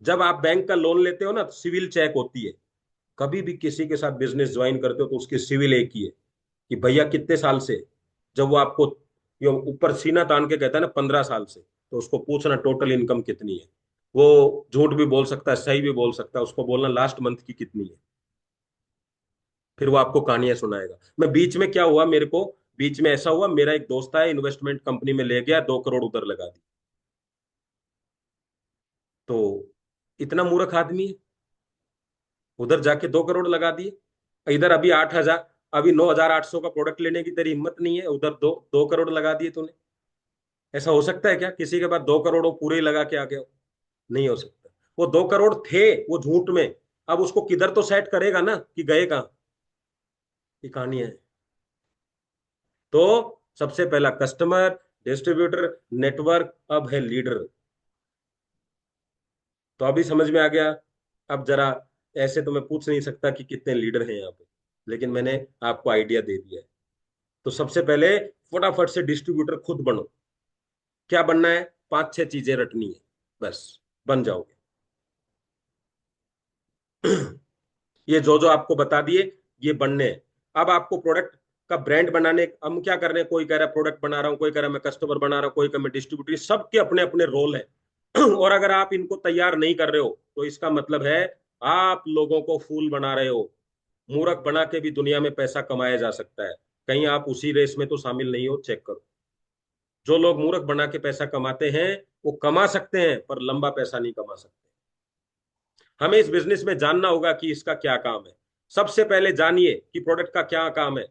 [SPEAKER 1] जब आप बैंक का लोन लेते हो ना, तो सिविल चेक होती है। कभी भी किसी के साथ बिजनेस ज्वाइन करते हो तो उसकी सिविल एक ही है, कि भैया कितने साल से। जब वो आपको ये ऊपर सीना तान के कहता है ना 15 साल से, तो उसको पूछना टोटल इनकम कितनी है। वो झूठ भी बोल सकता है, सही भी बोल सकता है, उसको बोलना लास्ट मंथ की कितनी है। फिर वो आपको कहानियां सुनाएगा। मैं बीच में क्या हुआ मेरे को, बीच में ऐसा हुआ, मेरा एक दोस्त है इन्वेस्टमेंट कंपनी में ले गया, 2 करोड़ उधर लगा दी। तो इतना मूर्ख आदमी है, उधर जाके 2 करोड़ लगा दिए, इधर अभी 8,000, अभी 9,800 का प्रोडक्ट लेने की तेरी हिम्मत नहीं है, उधर दो 2 करोड़ लगा दिए तूने। ऐसा हो सकता है क्या किसी के पास 2 करोड़ वो पूरे ही लगा के आ गया हो? नहीं हो सकता। वो 2 करोड़ थे वो झूठ में, अब उसको किधर तो सेट करेगा ना कि गए कहाँ। ये कहानी है। तो सबसे पहला कस्टमर, डिस्ट्रीब्यूटर, नेटवर्क, अब है लीडर। तो अभी समझ में आ गया। अब जरा, ऐसे तो मैं पूछ नहीं सकता कि कितने लीडर हैं यहाँ पे, लेकिन मैंने आपको आइडिया दे दिया है। तो सबसे पहले फटाफट से डिस्ट्रीब्यूटर खुद बनो। क्या बनना है? 5-6 चीजें रटनी है, बस बन जाओगे। ये जो जो आपको बता दिए, ये बनने हैं। अब आपको प्रोडक्ट का ब्रांड बनाने, हम क्या कर रहे हैं, कोई कह रहा है प्रोडक्ट बना रहा हूँ, कोई कह रहा है मैं कस्टमर बना रहा हूँ, कोई कह रहा मैं डिस्ट्रीब्यूटर, सबके अपने अपने रोल है। और अगर आप इनको तैयार नहीं कर रहे हो तो इसका मतलब है आप लोगों को फूल बना रहे हो। मूर्ख बना के भी दुनिया में पैसा कमाया जा सकता है। कहीं आप उसी रेस में तो शामिल नहीं हो, चेक करो। जो लोग मूर्ख बना के पैसा कमाते हैं, वो कमा सकते हैं पर लंबा पैसा नहीं कमा सकते। हमें इस बिजनेस में जानना होगा कि इसका क्या काम है। सबसे पहले जानिए कि प्रोडक्ट का क्या काम है,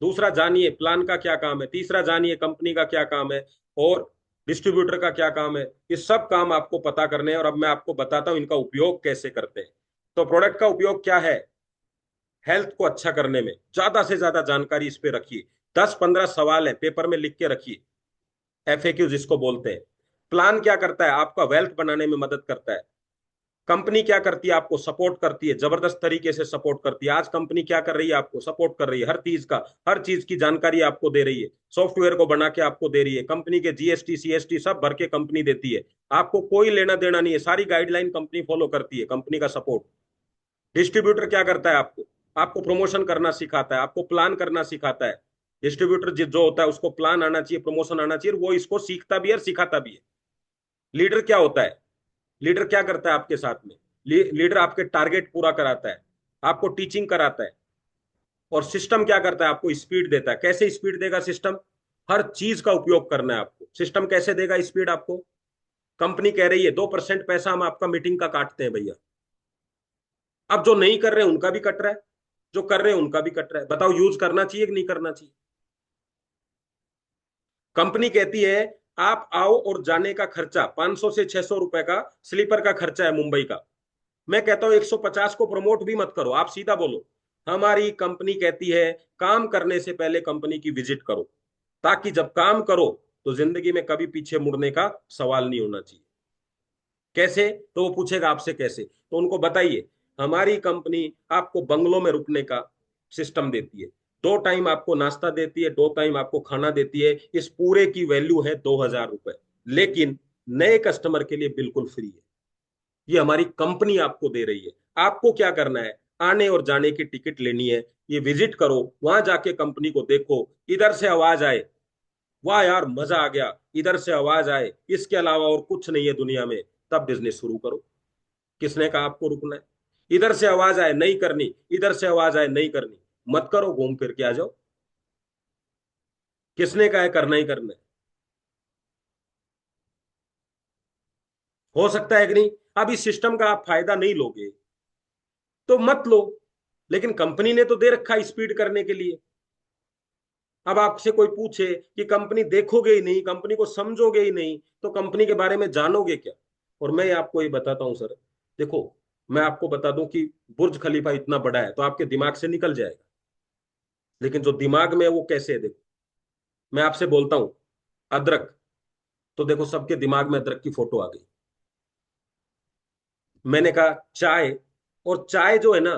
[SPEAKER 1] दूसरा जानिए प्लान का क्या काम है, तीसरा जानिए कंपनी का क्या काम है, और डिस्ट्रीब्यूटर का क्या काम है। ये सब काम आपको पता करने हैं, और अब मैं आपको बताता हूं इनका उपयोग कैसे करते हैं। तो प्रोडक्ट का उपयोग क्या है? हेल्थ को अच्छा करने में ज्यादा से ज्यादा जानकारी इस पे रखिए। 10-15 सवाल है, पेपर में लिख के रखिए, एफएक्यू जिसको बोलते हैं। प्लान क्या करता है? आपका वेल्थ बनाने में मदद करता है। कंपनी क्या करती है? आपको सपोर्ट करती है, जबरदस्त तरीके से सपोर्ट करती है। आज कंपनी क्या कर रही है? आपको सपोर्ट कर रही है, हर चीज की जानकारी आपको दे रही है, सॉफ्टवेयर को बना के आपको दे रही है, कंपनी के जीएसटी सीएसटी सब भर के कंपनी देती है। आपको कोई लेना देना नहीं है, सारी गाइडलाइन कंपनी फॉलो करती है, कंपनी का सपोर्ट। डिस्ट्रीब्यूटर क्या करता है? आपको आपको प्रमोशन करना सिखाता है, आपको प्लान करना सिखाता है। डिस्ट्रीब्यूटर जो होता है उसको प्लान आना चाहिए, प्रमोशन आना चाहिए, वो इसको सीखता भी है और सिखाता भी है। लीडर क्या होता है? लीडर क्या करता है आपके साथ में? लीडर आपके टारगेट पूरा कराता है, आपको टीचिंग कराता है। और सिस्टम क्या करता है? आपको स्पीड देता है। कैसे स्पीड देगा सिस्टम? हर चीज का उपयोग करना है आपको। सिस्टम कैसे देगा स्पीड आपको? कंपनी कह रही है 2% पैसा हम आपका मीटिंग का काटते हैं भैया, अब जो नहीं कर रहे हैं उनका भी कट रहा है, जो कर रहे हैं उनका भी कट रहा है। बताओ यूज करना चाहिए कि नहीं करना चाहिए? कंपनी कहती है आप आओ, और जाने का खर्चा 500 से 600 रुपए का स्लीपर का खर्चा है मुंबई का। मैं कहता हूं 150 को प्रमोट भी मत करो, आप सीधा बोलो हमारी कंपनी कहती है काम करने से पहले कंपनी की विजिट करो, ताकि जब काम करो तो जिंदगी में कभी पीछे मुड़ने का सवाल नहीं होना चाहिए। कैसे? तो वो पूछेगा आपसे कैसे, तो उनको बताइए हमारी कंपनी आपको बंगलों में रुकने का सिस्टम देती है, 2 टाइम आपको नाश्ता देती है, 2 टाइम आपको खाना देती है, इस पूरे की वैल्यू है 2,000 रुपए। लेकिन नए कस्टमर के लिए बिल्कुल फ्री है, ये हमारी कंपनी आपको दे रही है। आपको क्या करना है? आने और जाने की टिकट लेनी है, ये विजिट करो, वहां जाके कंपनी को देखो, इधर से आवाज आए वाह यार मजा आ गया, इधर से आवाज आए इसके अलावा और कुछ नहीं है दुनिया में, तब बिजनेस शुरू करो। किसने कहा आपको रुकना है? इधर से आवाज आए नहीं करनी, इधर से आवाज आए नहीं करनी, मत करो, घूम फिर के आ जाओ। किसने कहा है करना ही करना है? हो सकता है कि नहीं? अब इस सिस्टम का आप फायदा नहीं लोगे तो मत लो। लेकिन कंपनी ने तो दे रखा स्पीड करने के लिए। अब आपसे कोई पूछे कि कंपनी देखोगे ही नहीं, कंपनी को समझोगे ही नहीं, तो कंपनी के बारे में जानोगे क्या? और मैं आपको ये बताता हूं सर, देखो, मैं आपको बता दूं कि बुर्ज खलीफा इतना बड़ा है तो आपके दिमाग से निकल जाएगा, लेकिन जो दिमाग में है वो कैसे है, देखो। मैं आपसे बोलता हूं अदरक, तो देखो सबके दिमाग में अदरक की फोटो आ गई। मैंने कहा चाय, और चाय जो है ना,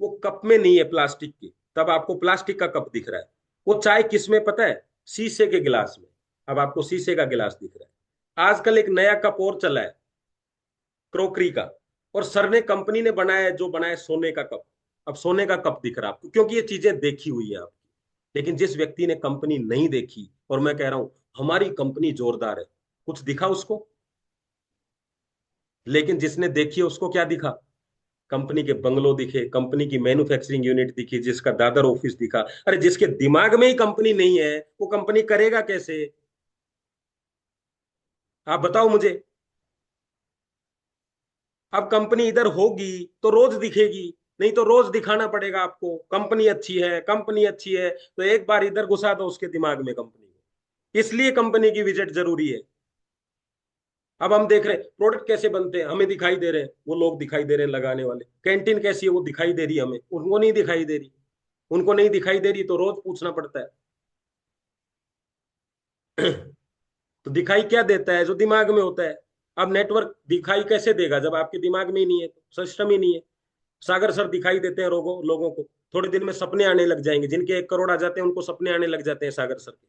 [SPEAKER 1] वो कप में नहीं है प्लास्टिक की, तब आपको प्लास्टिक का कप दिख रहा है। वो चाय किस में पता है? शीशे के गिलास में। अब आपको शीशे का गिलास दिख रहा है। आजकल एक नया कप और चला है, क्रोकरी का। और सर ने, कंपनी ने बनाया है, जो बनाया है सोने का कप। अब सोने का कप दिख रहा है आपको, क्योंकि ये चीजें देखी हुई है आपकी। लेकिन जिस व्यक्ति ने कंपनी नहीं देखी, और मैं कह रहा हूं हमारी कंपनी जोरदार है, कुछ दिखा उसको? लेकिन जिसने देखी है उसको क्या दिखा? कंपनी के बंगलो दिखे, कंपनी की मैन्युफैक्चरिंग यूनिट दिखी, जिसका दादर ऑफिस दिखा। अरे जिसके दिमाग में ही कंपनी नहीं है, वो कंपनी करेगा कैसे? आप बताओ मुझे। अब कंपनी इधर होगी तो रोज दिखेगी, नहीं तो रोज दिखाना पड़ेगा आपको कंपनी अच्छी है, कंपनी अच्छी है, तो एक बार इधर घुसा दो उसके दिमाग में कंपनी को। इसलिए कंपनी की विजिट जरूरी है। अब हम देख रहे हैं प्रोडक्ट कैसे बनते हैं, हमें दिखाई दे रहे हैं, वो लोग दिखाई दे रहे हैं लगाने वाले। कैंटीन कैसी है वो दिखाई दे रही है हमें, उनको नहीं दिखाई दे रही। उनको नहीं दिखाई दे रही तो रोज पूछना पड़ता है। तो दिखाई क्या देता है? जो दिमाग में होता है। अब नेटवर्क दिखाई कैसे देगा जब आपके दिमाग में ही नहीं है, तो सिस्टम ही नहीं है। सागर सर दिखाई देते हैं लोगों लोगों को, थोड़े दिन में सपने आने लग जाएंगे, जिनके 1 करोड़ आ जाते हैं उनको सपने आने लग जाते हैं सागर सर के।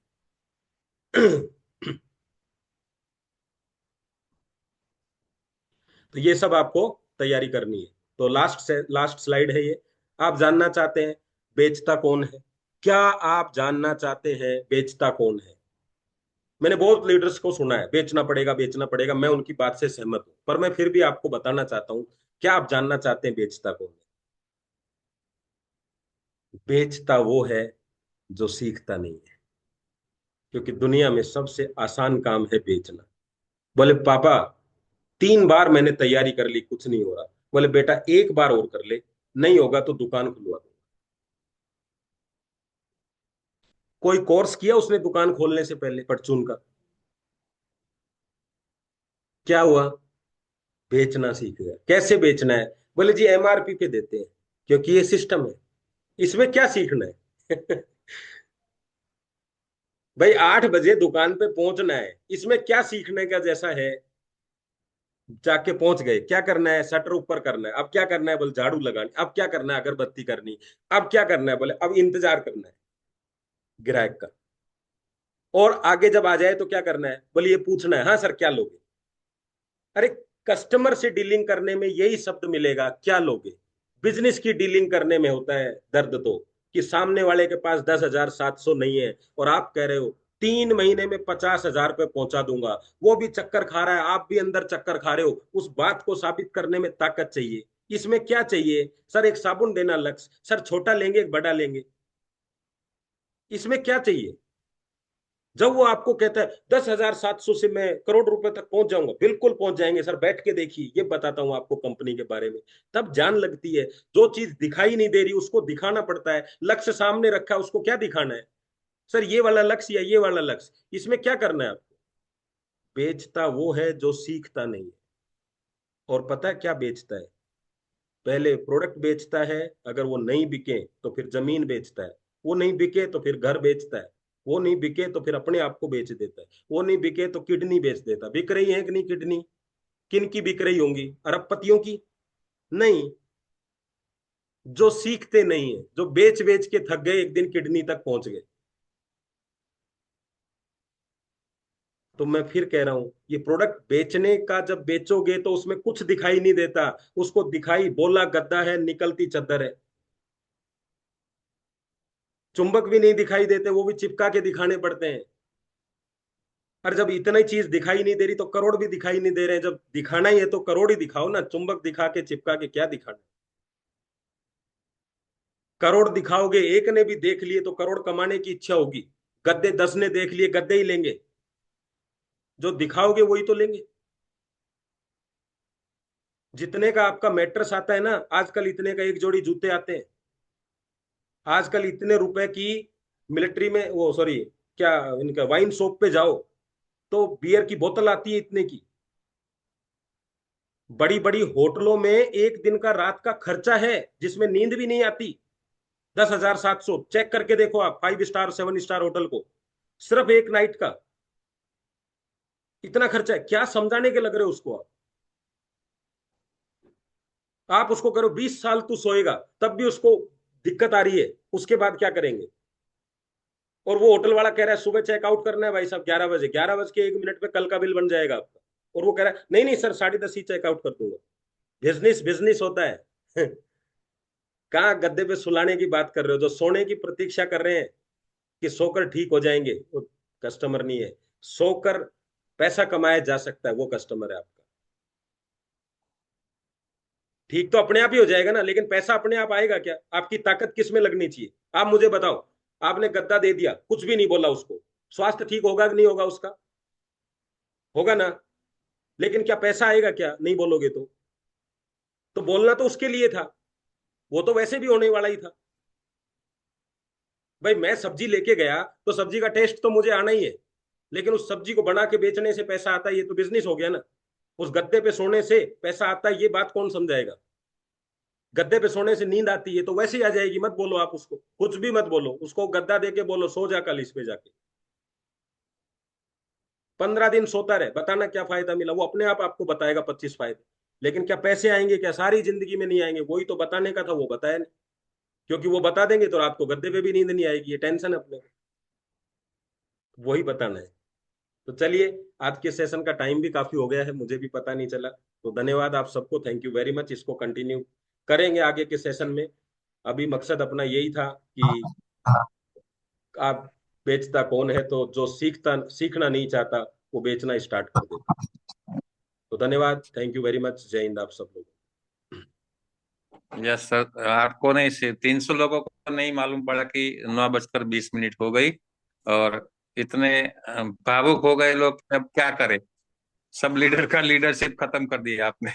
[SPEAKER 1] तो ये सब आपको तैयारी करनी है। तो लास्ट स्लाइड है ये। आप जानना चाहते हैं बेचता कौन है? क्या आप जानना चाहते हैं बेचता कौन है? मैंने बहुत लीडर्स को सुना है बेचना पड़ेगा, बेचना पड़ेगा, मैं उनकी बात से सहमत हूं, पर मैं फिर भी आपको बताना चाहता हूं, क्या आप जानना चाहते हैं बेचता कौन है? बेचता वो है जो सीखता नहीं है, क्योंकि दुनिया में सबसे आसान काम है बेचना। बोले पापा 3 बार मैंने तैयारी कर ली, कुछ नहीं हो रहा। बोले बेटा एक बार और कर ले, नहीं होगा तो दुकान खुलवा दो। कोई कोर्स किया उसने दुकान खोलने से पहले परचून का? क्या हुआ? बेचना सीख गया। कैसे बेचना है? बोले जी एमआरपी पे देते हैं, क्योंकि ये सिस्टम है। इसमें क्या सीखना है? भाई 8 बजे दुकान पे पहुंचना है, इसमें क्या सीखने का जैसा है? जाके पहुंच गए, क्या करना है? शटर ऊपर करना है। अब क्या करना है? बोले झाड़ू लगानी। अब क्या करना है? अगरबत्ती करनी। अब क्या करना है? बोले अब इंतजार करना है ग्राहक का। और आगे जब आ जाए तो क्या करना है? बोले ये पूछना है, हाँ सर क्या लोगे? अरे कस्टमर से डीलिंग करने में यही शब्द मिलेगा, क्या लोगे। बिजनेस की डीलिंग करने में होता है दर्द तो, कि सामने वाले के पास 10,700 नहीं है, और आप कह रहे हो 3 महीने में 50,000 पे पहुंचा दूंगा। वो भी चक्कर खा रहा है, आप भी अंदर चक्कर खा रहे हो। उस बात को साबित करने में ताकत चाहिए। इसमें क्या चाहिए? सर एक साबुन देना लक्ष्य, सर छोटा लेंगे एक बड़ा लेंगे, इसमें क्या चाहिए? जब वो आपको कहता है 10,700 से मैं करोड़ रुपए तक पहुंच जाऊंगा, बिल्कुल पहुंच जाएंगे सर, बैठ के देखिए ये बताता हूं आपको कंपनी के बारे में। तब जान लगती है। जो चीज दिखाई नहीं दे रही उसको दिखाना पड़ता है। लक्ष्य सामने रखा है, उसको क्या दिखाना है? सर ये वाला लक्ष्य या ये वाला लक्ष्य, इसमें क्या करना है आपको? बेचता वो है जो सीखता नहीं है। और पता है क्या बेचता है? पहले प्रोडक्ट बेचता है, अगर वो नहीं बिके तो फिर जमीन बेचता है। वो नहीं बिके तो फिर घर बेचता है। वो नहीं बिके तो फिर अपने आप को बेच देता है। वो नहीं बिके तो किडनी बेच देता है। बिक रही है कि नहीं किडनी? किन की बिक रही होंगी? अरबपतियों की? नहीं। जो सीखते नहीं है, जो बेच बेच के थक गए, एक दिन किडनी तक पहुंच गए। तो मैं फिर कह रहा हूं, ये प्रोडक्ट बेचने का जब बेचोगे तो उसमें कुछ दिखाई नहीं देता। उसको दिखाई बोला गद्दा है, निकलती चद्दर है। चुंबक भी नहीं दिखाई देते, वो भी चिपका के दिखाने पड़ते हैं। और जब इतना ही चीज दिखाई नहीं दे रही तो करोड़ भी दिखाई नहीं दे रहे हैं। जब दिखाना ही है तो करोड़ ही दिखाओ ना, चुंबक दिखा के चिपका के क्या दिखाना? करोड़ दिखाओगे, एक ने भी देख लिए तो करोड़ कमाने की इच्छा होगी। गद्दे 10 ने देख लिए, गद्दे ही लेंगे। जो दिखाओगे वही तो लेंगे। जितने का आपका मैट्रेस आता है ना, आजकल इतने का एक जोड़ी जूते आते हैं। आजकल इतने रुपए की मिलिट्री में, वो सॉरी, क्या इनका वाइन शॉप पे जाओ तो बियर की बोतल आती है इतने की। बड़ी बड़ी होटलों में एक दिन का रात का खर्चा है जिसमें नींद भी नहीं आती। 10,700 चेक करके देखो आप 5 स्टार 7 स्टार होटल को, सिर्फ एक नाइट का इतना खर्चा है। क्या समझाने के लग रहे हो उसको आप उसको करो 20 साल तू सोएगा तब भी उसको दिक्कत आ रही है, उसके बाद क्या करेंगे? और वो होटल वाला कह रहा है सुबह चेकआउट करना है भाई साहब 11 बजे, 11 बज के 1 मिनट पे कल का बिल बन जाएगा आपका। और वो कह रहा है नहीं नहीं सर 10:30 ही चेकआउट कर दूंगा। बिजनेस बिजनेस होता है। कहाँ गद्दे पे सुलाने की बात कर रहे हो? जो सोने की प्रतीक्षा कर रहे हैं कि सोकर ठीक हो जाएंगे, वो कस्टमर नहीं है। सोकर पैसा कमाया जा सकता है, वो कस्टमर है आपका। ठीक तो अपने आप ही हो जाएगा ना, लेकिन पैसा अपने आप आएगा क्या? आपकी ताकत किस में लगनी चाहिए? आप मुझे बताओ। आपने गद्दा दे दिया, कुछ भी नहीं बोला उसको, स्वास्थ्य ठीक होगा कि नहीं होगा उसका? होगा ना। लेकिन क्या पैसा आएगा क्या नहीं बोलोगे तो बोलना तो उसके लिए था, वो तो वैसे भी होने वाला ही था। भाई मैं सब्जी लेके गया तो सब्जी का टेस्ट तो मुझे आना ही है, लेकिन उस सब्जी को बना के बेचने से पैसा आता है, ये तो बिजनेस हो गया ना। उस गद्दे पे सोने से पैसा आता है, ये बात कौन समझाएगा? गद्दे पे सोने से नींद आती है तो वैसे ही आ जाएगी, मत बोलो आप उसको, कुछ भी मत बोलो उसको, गद्दा दे के बोलो सो जा कल इस पे जाके। 15 दिन सोता रहे, बताना क्या फायदा मिला? वो अपने आप आपको बताएगा 25 फायदे। लेकिन क्या पैसे आएंगे क्या? सारी जिंदगी में नहीं आएंगे। वही तो बताने का था, वो बताया नहीं। क्योंकि वो बता देंगे तो आपको गद्दे पे भी नींद नहीं आएगी, ये टेंशन है अपने को। वही बताना है। तो चलिए, आज के सेशन का टाइम भी काफी हो गया है, मुझे भी पता नहीं चला। तो धन्यवाद आप सबको, थैंक यू वेरी मच। इसको कंटिन्यू करेंगे आगे के सेशन में। अभी मकसद अपना यही था कि आप बेचता कौन है, तो जो सीखना नहीं चाहता वो बेचना स्टार्ट कर दे। तो धन्यवाद, थैंक यू वेरी मच, जय हिंद आप सब लोग।
[SPEAKER 2] यस सर, आपको नहीं, सिर्फ 300 लोगों को नहीं मालूम पड़ा कि 9:20 हो गई, और इतने भावुक हो गए लोग कि अब क्या करें। सब लीडर का लीडरशिप खत्म कर दिया आपने।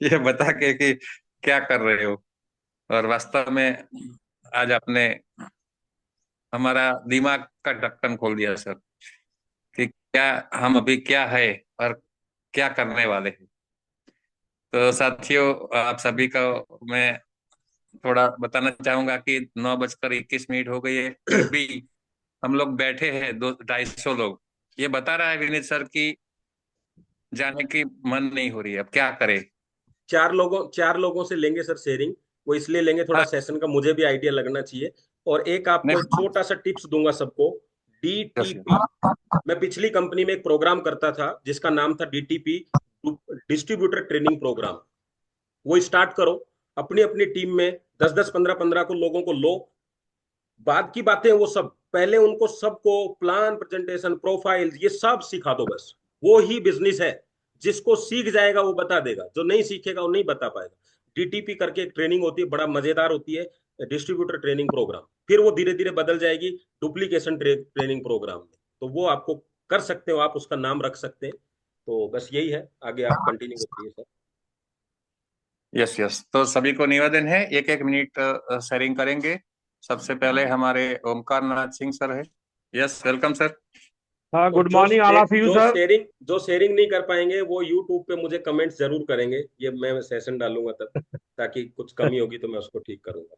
[SPEAKER 2] ये बता के कि क्या कर रहे हो। और वास्तव में आज आपने हमारा दिमाग का ढक्कन खोल दिया सर, कि क्या हम अभी क्या है और क्या करने वाले हैं। तो साथियों, आप सभी को मैं थोड़ा बताना चाहूंगा कि 9:21 हो गई है, फिर भी हम लोग बैठे हैं, 200-250 लोग। ये बता रहा है विनीत सर कि जाने की मन नहीं हो रही है, अब क्या करें।
[SPEAKER 1] 4 लोगों से लेंगे सर शेयरिंग। वो इसलिए लेंगे, थोड़ा
[SPEAKER 2] हाँ।
[SPEAKER 1] सेशन का मुझे भी आइडिया लगना चाहिए। और एक आपको एक
[SPEAKER 2] नहीं।
[SPEAKER 1] छोटा सा टिप्स दूंगा सबको।
[SPEAKER 2] यस।
[SPEAKER 1] डीटीपी, मैं पिछली कंपनी में एक प्रोग्राम करता था जिसका नाम था डीटीपी, डिस्ट्रीब्यूटर ट्रेनिंग प्रोग्राम। वो स्टार्ट करो अपनी अपनी टीम में, 10-10 15-15 को लोगों को लो। बाद की बातें वो सब पहले उनको सबको प्लान प्रेजेंटेशन प्रोफाइल ये सब सिखा दो बस। वो ही बिजनेस है। जिसको सीख जाएगा वो बता देगा, जो नहीं सीखेगा वो नहीं बता पाएगा। डीटीपी करके एक ट्रेनिंग होती है, बड़ा मजेदार होती है, डिस्ट्रीब्यूटर ट्रेनिंग प्रोग्राम। फिर वो धीरे धीरे बदल जाएगी डुप्लीकेशन ट्रेनिंग प्रोग्राम में। तो वो आपको कर सकते हो, आप उसका नाम रख सकते हैं। तो बस यही है, आगे आप कंटिन्यू करिए सर।
[SPEAKER 2] यस यस, तो सभी को निवेदन है, 1-1 मिनट शेयरिंग करेंगे। सबसे पहले हमारे ओमकार नाथ सिंह सर है। Yes, welcome sir.
[SPEAKER 3] हाँ,
[SPEAKER 1] और
[SPEAKER 3] good morning all of you sir.
[SPEAKER 1] जो शेयरिंग नहीं कर पाएंगे वो यूट्यूब पे मुझे कमेंट्स जरूर करेंगे, ये मैं सेशन डालूंगा तब, ताकि कुछ कमी होगी तो मैं उसको ठीक करूंगा।